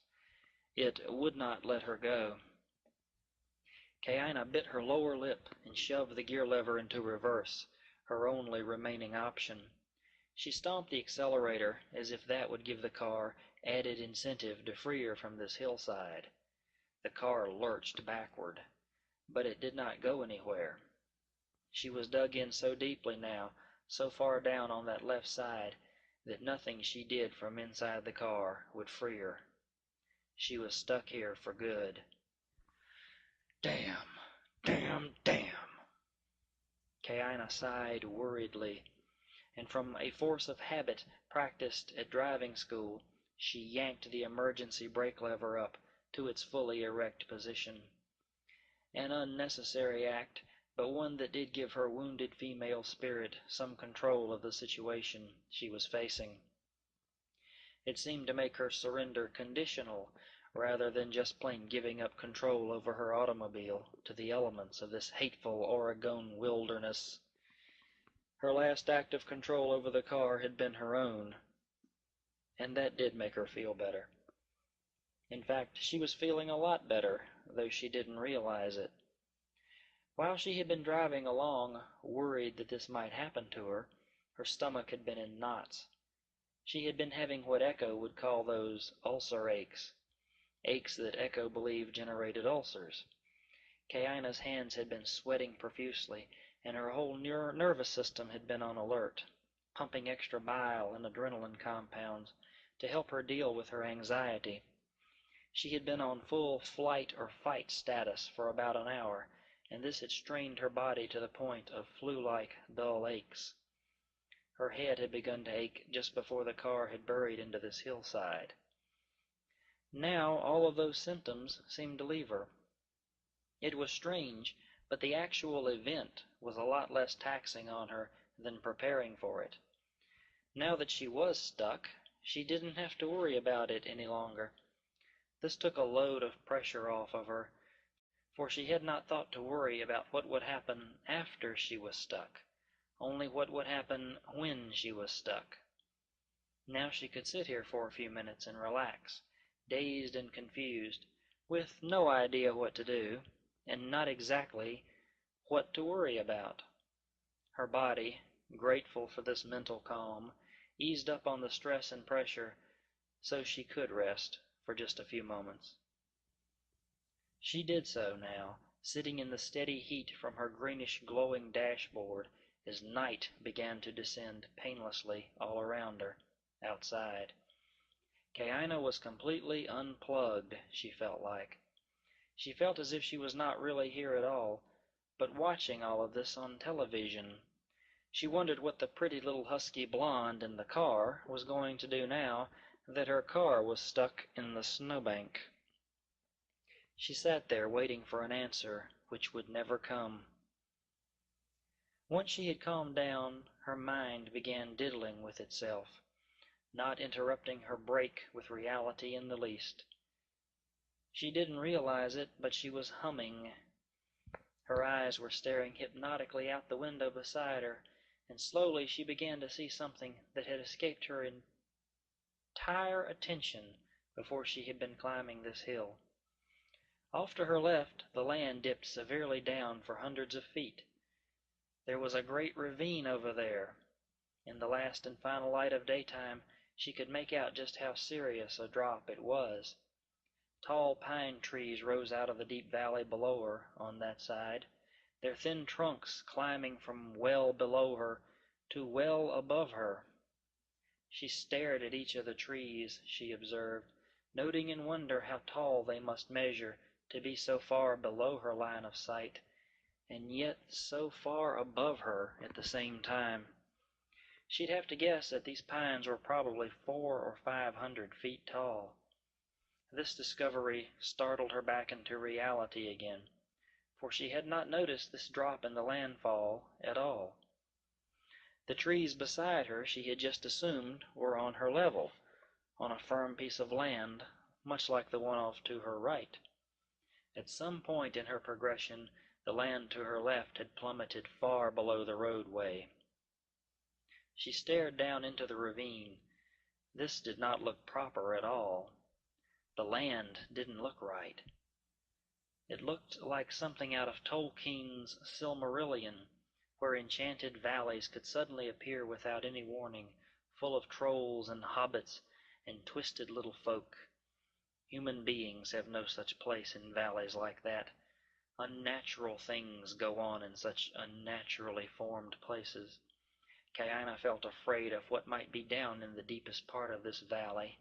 It would not let her go. Kaina bit her lower lip and shoved the gear lever into reverse, her only remaining option. She stomped the accelerator as if that would give the car added incentive to free her from this hillside. The car lurched backward, but it did not go anywhere. She was dug in so deeply now, so far down on that left side, that nothing she did from inside the car would free her. She was stuck here for good. Damn, damn, damn. Kaina sighed worriedly, and from a force of habit practiced at driving school, she yanked the emergency brake lever up to its fully erect position. An unnecessary act, but one that did give her wounded female spirit some control of the situation she was facing. It seemed to make her surrender conditional, rather than just plain giving up control over her automobile to the elements of this hateful Oregon wilderness. Her last act of control over the car had been her own, and that did make her feel better. In fact, she was feeling a lot better, though she didn't realize it. While she had been driving along, worried that this might happen to her, her stomach had been in knots. She had been having what Echo would call those ulcer aches that Echo believed generated ulcers. Kaina's hands had been sweating profusely, and her whole nervous system had been on alert, pumping extra bile and adrenaline compounds to help her deal with her anxiety. She had been on full flight or fight status for about an hour, and this had strained her body to the point of flu-like dull aches. Her head had begun to ache just before the car had buried into this hillside. Now all of those symptoms seemed to leave her. It was strange, but the actual event was a lot less taxing on her than preparing for it. Now that she was stuck, she didn't have to worry about it any longer. This took a load of pressure off of her, for she had not thought to worry about what would happen after she was stuck, only what would happen when she was stuck. Now she could sit here for a few minutes and relax, dazed and confused, with no idea what to do, and not exactly what to worry about. Her body, grateful for this mental calm, eased up on the stress and pressure, so she could rest for just a few moments. She did so now, sitting in the steady heat from her greenish glowing dashboard as night began to descend painlessly all around her, outside. Kaina was completely unplugged, she felt like. She felt as if she was not really here at all, but watching all of this on television. She wondered what the pretty little husky blonde in the car was going to do now that her car was stuck in the snowbank. She sat there waiting for an answer which would never come. Once she had calmed down, her mind began diddling with itself, not interrupting her break with reality in the least. She didn't realize it, but she was humming. Her eyes were staring hypnotically out the window beside her, and slowly she began to see something that had escaped her entire attention before she had been climbing this hill. Off to her left, the land dipped severely down for hundreds of feet. There was a great ravine over there. In the last and final light of daytime, she could make out just how serious a drop it was. Tall pine trees rose out of the deep valley below her on that side, their thin trunks climbing from well below her to well above her. She stared at each of the trees, she observed, noting in wonder how tall they must measure to be so far below her line of sight, and yet so far above her at the same time. She'd have to guess that these pines were probably 400 or 500 feet tall. This discovery startled her back into reality again, for she had not noticed this drop in the landfall at all. The trees beside her she had just assumed were on her level, on a firm piece of land, much like the one off to her right. At some point in her progression, the land to her left had plummeted far below the roadway. She stared down into the ravine. This did not look proper at all. The land didn't look right. It looked like something out of Tolkien's Silmarillion, where enchanted valleys could suddenly appear without any warning, full of trolls and hobbits and twisted little folk. Human beings have no such place in valleys like that. Unnatural things go on in such unnaturally formed places. Kaina felt afraid of what might be down in the deepest part of this valley.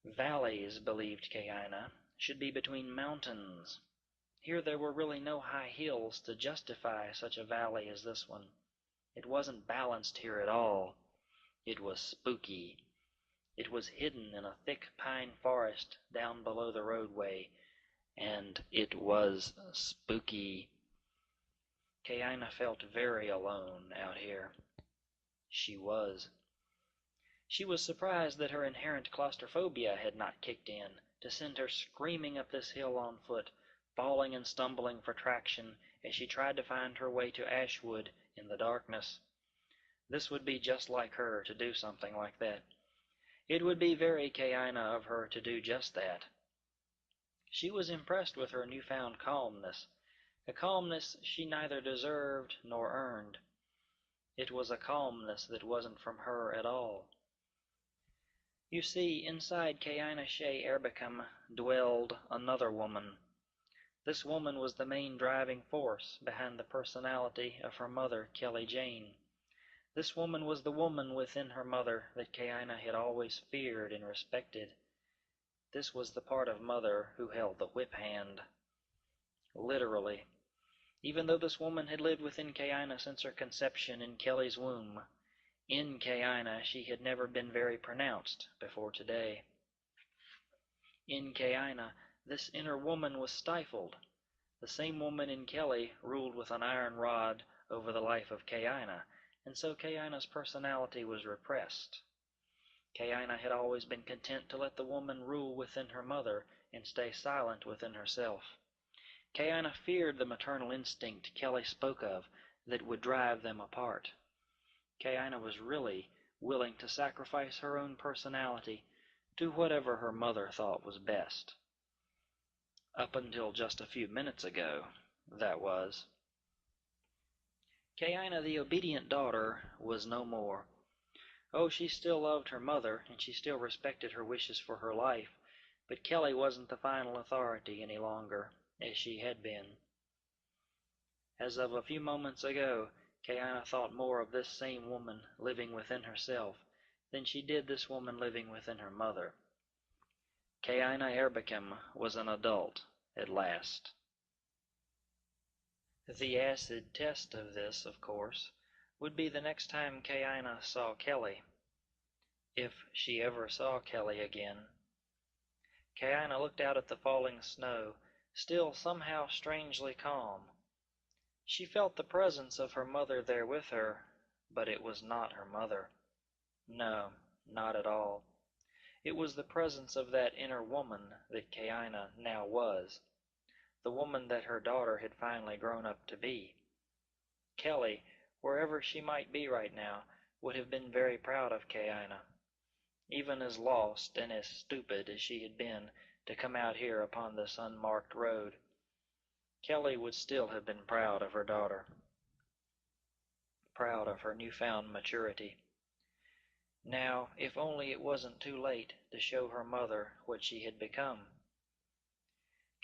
Valleys, believed Kaina, should be between mountains. Here there were really no high hills to justify such a valley as this one. It wasn't balanced here at all. It was spooky. It was hidden in a thick pine forest down below the roadway, and it was spooky. Kaina felt very alone out here. She was. She was surprised that her inherent claustrophobia had not kicked in to send her screaming up this hill on foot, falling and stumbling for traction as she tried to find her way to Ashwood in the darkness. This would be just like her to do something like that. It would be very Kaina of her to do just that. She was impressed with her newfound calmness, a calmness she neither deserved nor earned. It was a calmness that wasn't from her at all. You see, inside Kaina Shea Erbicum dwelled another woman. This woman was the main driving force behind the personality of her mother, Kelly Jane. This woman was the woman within her mother that Kaina had always feared and respected. This was the part of mother who held the whip hand. Literally. Even though this woman had lived within Kaina since her conception in Kelly's womb, in Kaina she had never been very pronounced before today. In Kaina, this inner woman was stifled. The same woman in Kelly ruled with an iron rod over the life of Kaina, and so Kaina's personality was repressed. Kaina had always been content to let the woman rule within her mother and stay silent within herself. Kaina feared the maternal instinct Kelly spoke of that would drive them apart. Kaina was really willing to sacrifice her own personality to whatever her mother thought was best. Up until just a few minutes ago, that was. Kaina, the obedient daughter, was no more. Oh, she still loved her mother, and she still respected her wishes for her life, but Kelly wasn't the final authority any longer, as she had been. As of a few moments ago, Kaina thought more of this same woman living within herself than she did this woman living within her mother. Kaina Erbicum was an adult at last. The acid test of this, of course, would be the next time Kaina saw Kelly. If she ever saw Kelly again. Kaina looked out at the falling snow, still somehow strangely calm. She felt the presence of her mother there with her, but it was not her mother. No, not at all. It was the presence of that inner woman that Kaina now was, the woman that her daughter had finally grown up to be. Kelly, wherever she might be right now, would have been very proud of Kaina. Even as lost and as stupid as she had been to come out here upon this unmarked road, Kelly would still have been proud of her daughter, proud of her newfound maturity. Now, if only it wasn't too late to show her mother what she had become.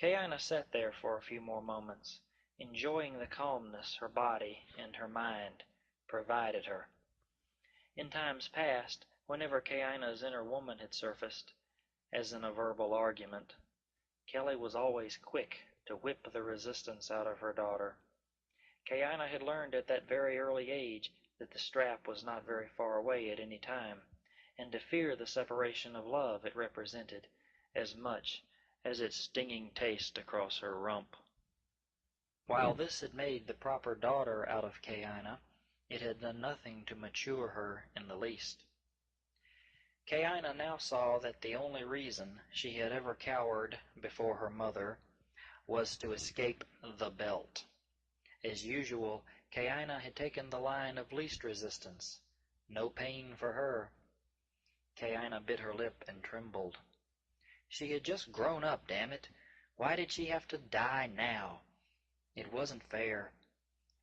Kaina sat there for a few more moments, enjoying the calmness her body and her mind provided her. In times past, whenever Kaina's inner woman had surfaced, as in a verbal argument, Kelly was always quick to whip the resistance out of her daughter. Kaina had learned at that very early age that the strap was not very far away at any time, and to fear the separation of love it represented as much as its stinging taste across her rump. While this had made the proper daughter out of Kaina, it had done nothing to mature her in the least. Kaina now saw that the only reason she had ever cowered before her mother was to escape the belt. As usual, Kaina had taken the line of least resistance. No pain for her. Kaina bit her lip and trembled. She had just grown up, damn it. Why did she have to die now? It wasn't fair.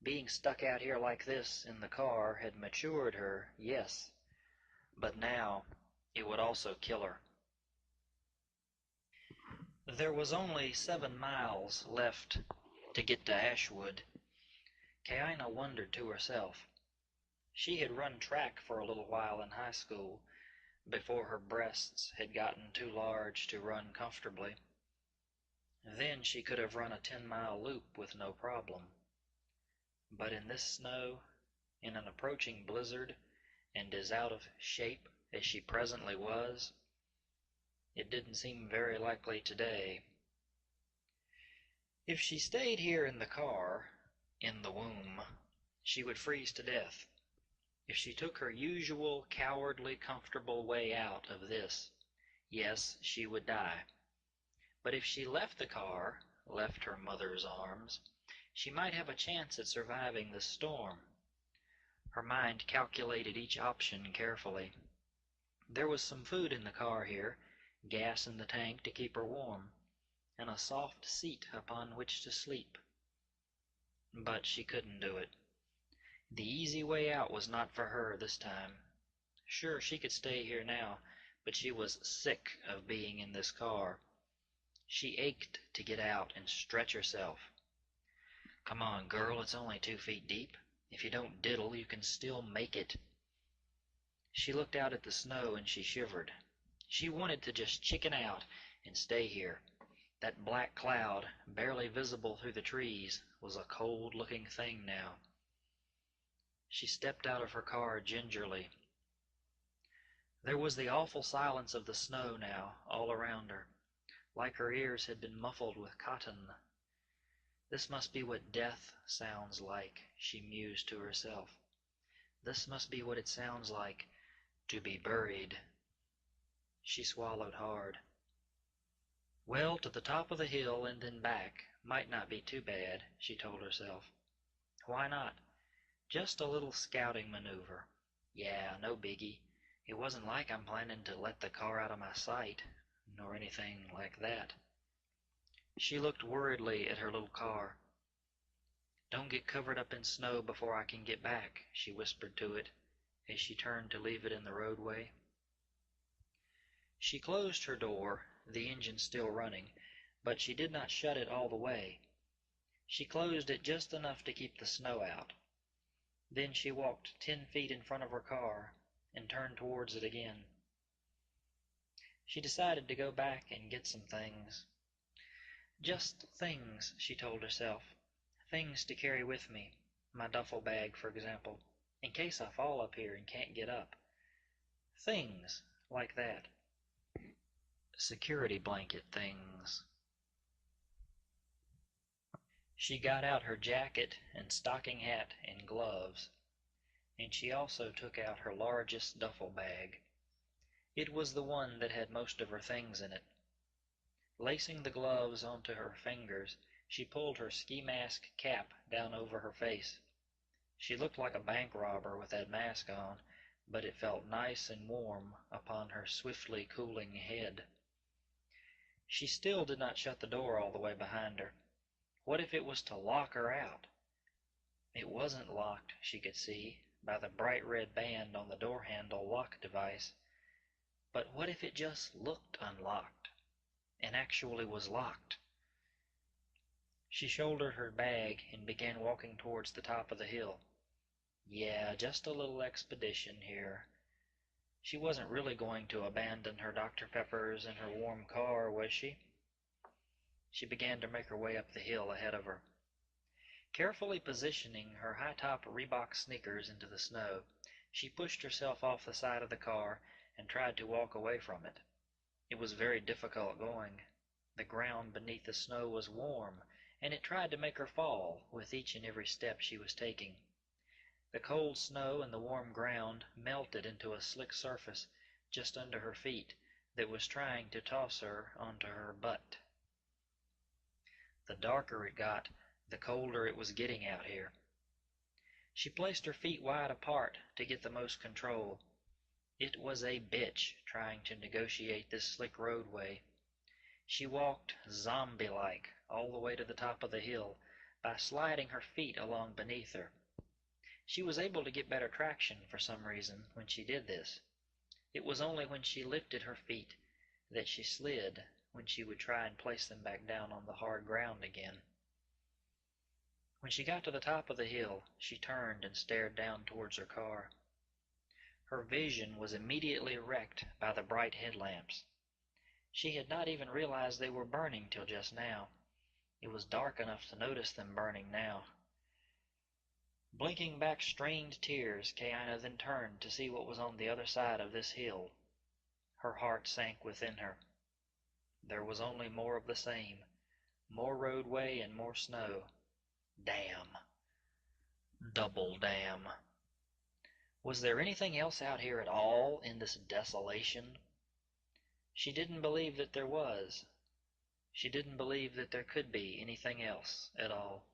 Being stuck out here like this in the car had matured her, yes, but now it would also kill her. There was only 7 miles left to get to Ashwood. Kaina wondered to herself. She had run track for a little while in high school, before her breasts had gotten too large to run comfortably. Then she could have run a 10-mile loop with no problem. But in this snow, in an approaching blizzard, and as out of shape as she presently was, it didn't seem very likely today. If she stayed here in the car, in the womb, she would freeze to death. If she took her usual cowardly comfortable way out of this, yes, she would die. But if she left the car, left her mother's arms, she might have a chance at surviving the storm. Her mind calculated each option carefully. There was some food in the car here, gas in the tank to keep her warm, and a soft seat upon which to sleep. But she couldn't do it. The easy way out was not for her this time. Sure, she could stay here now, but she was sick of being in this car. She ached to get out and stretch herself. Come on, girl, it's only 2 feet deep. If you don't diddle, you can still make it. She looked out at the snow and she shivered. She wanted to just chicken out and stay here. That black cloud, barely visible through the trees, was a cold-looking thing now. She stepped out of her car gingerly. There was the awful silence of the snow now, all around her, like her ears had been muffled with cotton. This must be what death sounds like, she mused to herself. This must be what it sounds like to be buried. She swallowed hard. Well, to the top of the hill and then back might not be too bad, she told herself. Why not? Just a little scouting maneuver. Yeah, no biggie. It wasn't like I'm planning to let the car out of my sight, nor anything like that. She looked worriedly at her little car. Don't get covered up in snow before I can get back, she whispered to it, as she turned to leave it in the roadway. She closed her door, the engine still running, but she did not shut it all the way. She closed it just enough to keep the snow out. Then she walked 10 feet in front of her car and turned towards it again. She decided to go back and get some things. Just things, she told herself. Things to carry with me, my duffel bag, for example, in case I fall up here and can't get up. Things like that. Security blanket things. She got out her jacket and stocking hat and gloves, and she also took out her largest duffel bag. It was the one that had most of her things in it. Lacing the gloves onto her fingers, she pulled her ski mask cap down over her face. She looked like a bank robber with that mask on, but it felt nice and warm upon her swiftly cooling head. She still did not shut the door all the way behind her. What if it was to lock her out? It wasn't locked, she could see, by the bright red band on the door handle lock device. But what if it just looked unlocked, and actually was locked? She shouldered her bag and began walking towards the top of the hill. Yeah, just a little expedition here. She wasn't really going to abandon her Dr. Peppers and her warm car, was she? She began to make her way up the hill ahead of her. Carefully positioning her high-top Reebok sneakers into the snow, she pushed herself off the side of the car and tried to walk away from it. It was very difficult going. The ground beneath the snow was warm, and it tried to make her fall with each and every step she was taking. The cold snow and the warm ground melted into a slick surface just under her feet that was trying to toss her onto her butt. The darker it got, the colder it was getting out here. She placed her feet wide apart to get the most control. It was a bitch trying to negotiate this slick roadway. She walked zombie-like all the way to the top of the hill by sliding her feet along beneath her. She was able to get better traction for some reason when she did this. It was only when she lifted her feet that she slid when she would try and place them back down on the hard ground again. When she got to the top of the hill, she turned and stared down towards her car. Her vision was immediately wrecked by the bright headlamps. She had not even realized they were burning till just now. It was dark enough to notice them burning now. Blinking back strained tears, Kayana then turned to see what was on the other side of this hill. Her heart sank within her. There was only more of the same. More roadway and more snow. Damn. Double damn. Was there anything else out here at all in this desolation? She didn't believe that there was. She didn't believe that there could be anything else at all.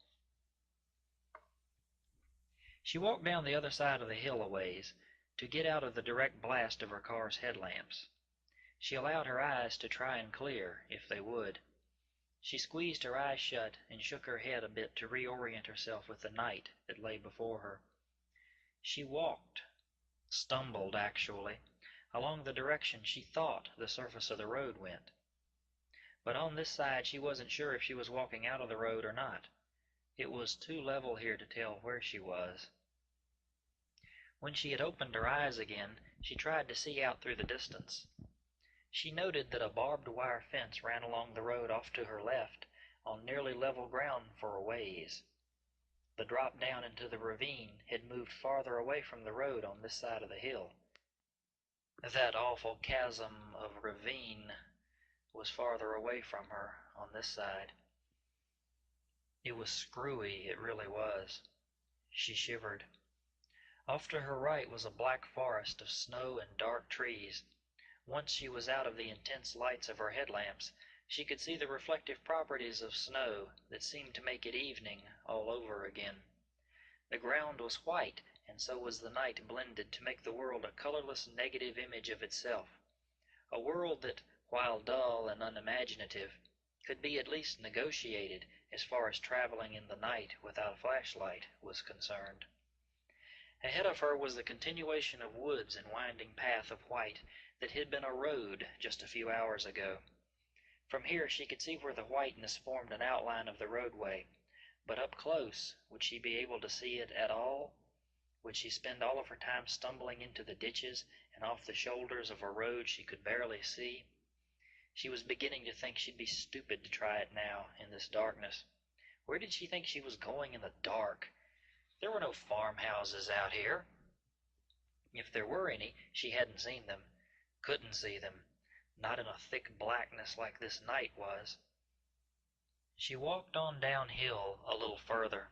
She walked down the other side of the hill a ways to get out of the direct blast of her car's headlamps. She allowed her eyes to try and clear, if they would. She squeezed her eyes shut and shook her head a bit to reorient herself with the night that lay before her. She walked, stumbled actually, along the direction she thought the surface of the road went. But on this side she wasn't sure if she was walking out of the road or not. It was too level here to tell where she was. When she had opened her eyes again, she tried to see out through the distance. She noted that a barbed wire fence ran along the road off to her left on nearly level ground for a ways. The drop down into the ravine had moved farther away from the road on this side of the hill. That awful chasm of ravine was farther away from her on this side. It was screwy, it really was. She shivered. Off to her right was a black forest of snow and dark trees. Once she was out of the intense lights of her headlamps, she could see the reflective properties of snow that seemed to make it evening all over again. The ground was white, and so was the night blended to make the world a colorless negative image of itself. A world that, while dull and unimaginative, could be at least negotiated as far as traveling in the night without a flashlight was concerned. Ahead of her was the continuation of woods and winding path of white that had been a road just a few hours ago. From here she could see where the whiteness formed an outline of the roadway, but up close, would she be able to see it at all? Would she spend all of her time stumbling into the ditches and off the shoulders of a road she could barely see? She was beginning to think she'd be stupid to try it now, in this darkness. Where did she think she was going in the dark? There were no farmhouses out here. If there were any, she hadn't seen them, couldn't see them, not in a thick blackness like this night was. She walked on downhill a little further.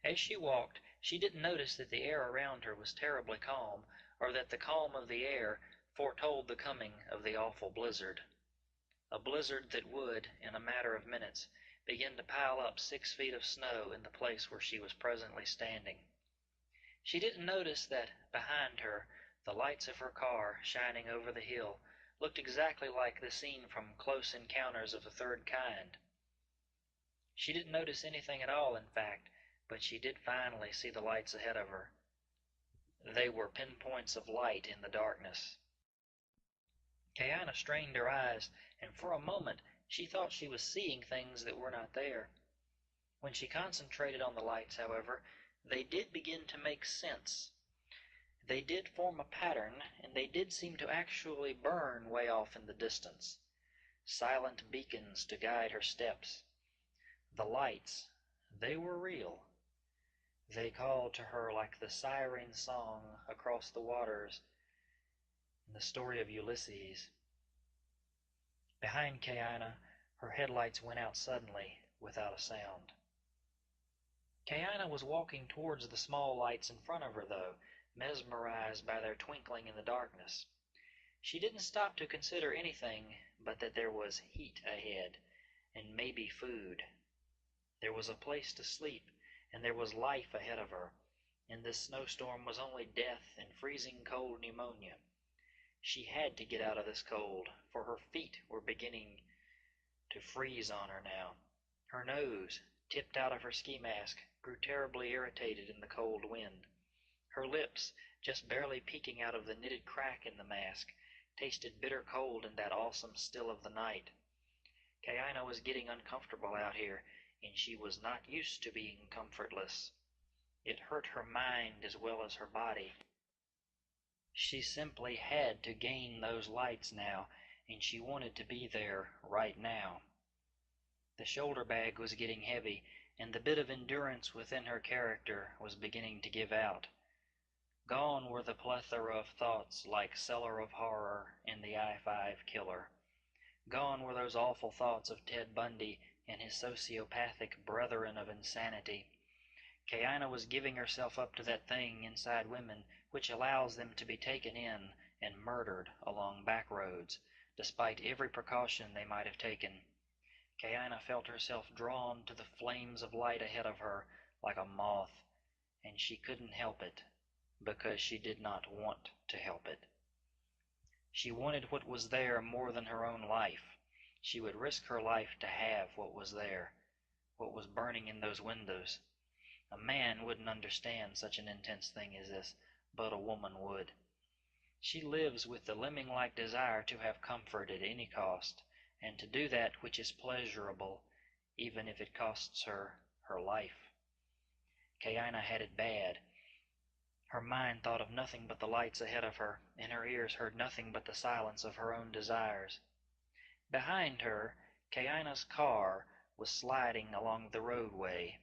As she walked, she didn't notice that the air around her was terribly calm, or that the calm of the air foretold the coming of the awful blizzard. A blizzard that would, in a matter of minutes, begin to pile up 6 feet of snow in the place where she was presently standing. She didn't notice that, behind her, the lights of her car, shining over the hill, looked exactly like the scene from Close Encounters of the Third Kind. She didn't notice anything at all, in fact, but she did finally see the lights ahead of her. They were pinpoints of light in the darkness. Kayana strained her eyes, and for a moment she thought she was seeing things that were not there. When she concentrated on the lights, however, they did begin to make sense. They did form a pattern, and they did seem to actually burn way off in the distance. Silent beacons to guide her steps. The lights, they were real. They called to her like the siren song across the waters in the story of Ulysses. Behind Kayana, her headlights went out suddenly, without a sound. Kayana was walking towards the small lights in front of her, though, mesmerized by their twinkling in the darkness. She didn't stop to consider anything but that there was heat ahead, and maybe food. There was a place to sleep, and there was life ahead of her, and this snowstorm was only death and freezing cold pneumonia. She had to get out of this cold, for her feet were beginning to freeze on her now. Her nose, tipped out of her ski mask, grew terribly irritated in the cold wind. Her lips, just barely peeking out of the knitted crack in the mask, tasted bitter cold in that awesome still of the night. Kayana was getting uncomfortable out here, and she was not used to being comfortless. It hurt her mind as well as her body. She simply had to gain those lights now, and she wanted to be there right now. The shoulder bag was getting heavy, and the bit of endurance within her character was beginning to give out. Gone were the plethora of thoughts like Cellar of Horror and the I-5 Killer. Gone were those awful thoughts of Ted Bundy and his sociopathic brethren of insanity. Kayana was giving herself up to that thing inside women which allows them to be taken in and murdered along back roads, despite every precaution they might have taken. Kayana felt herself drawn to the flames of light ahead of her like a moth, and she couldn't help it, because she did not want to help it. She wanted what was there more than her own life. She would risk her life to have what was there, what was burning in those windows. A man wouldn't understand such an intense thing as this, but a woman would. She lives with the lemming-like desire to have comfort at any cost, and to do that which is pleasurable, even if it costs her her life. Kayana had it bad. Her mind thought of nothing but the lights ahead of her, and her ears heard nothing but the silence of her own desires. Behind her, Kayana's car was sliding along the roadway,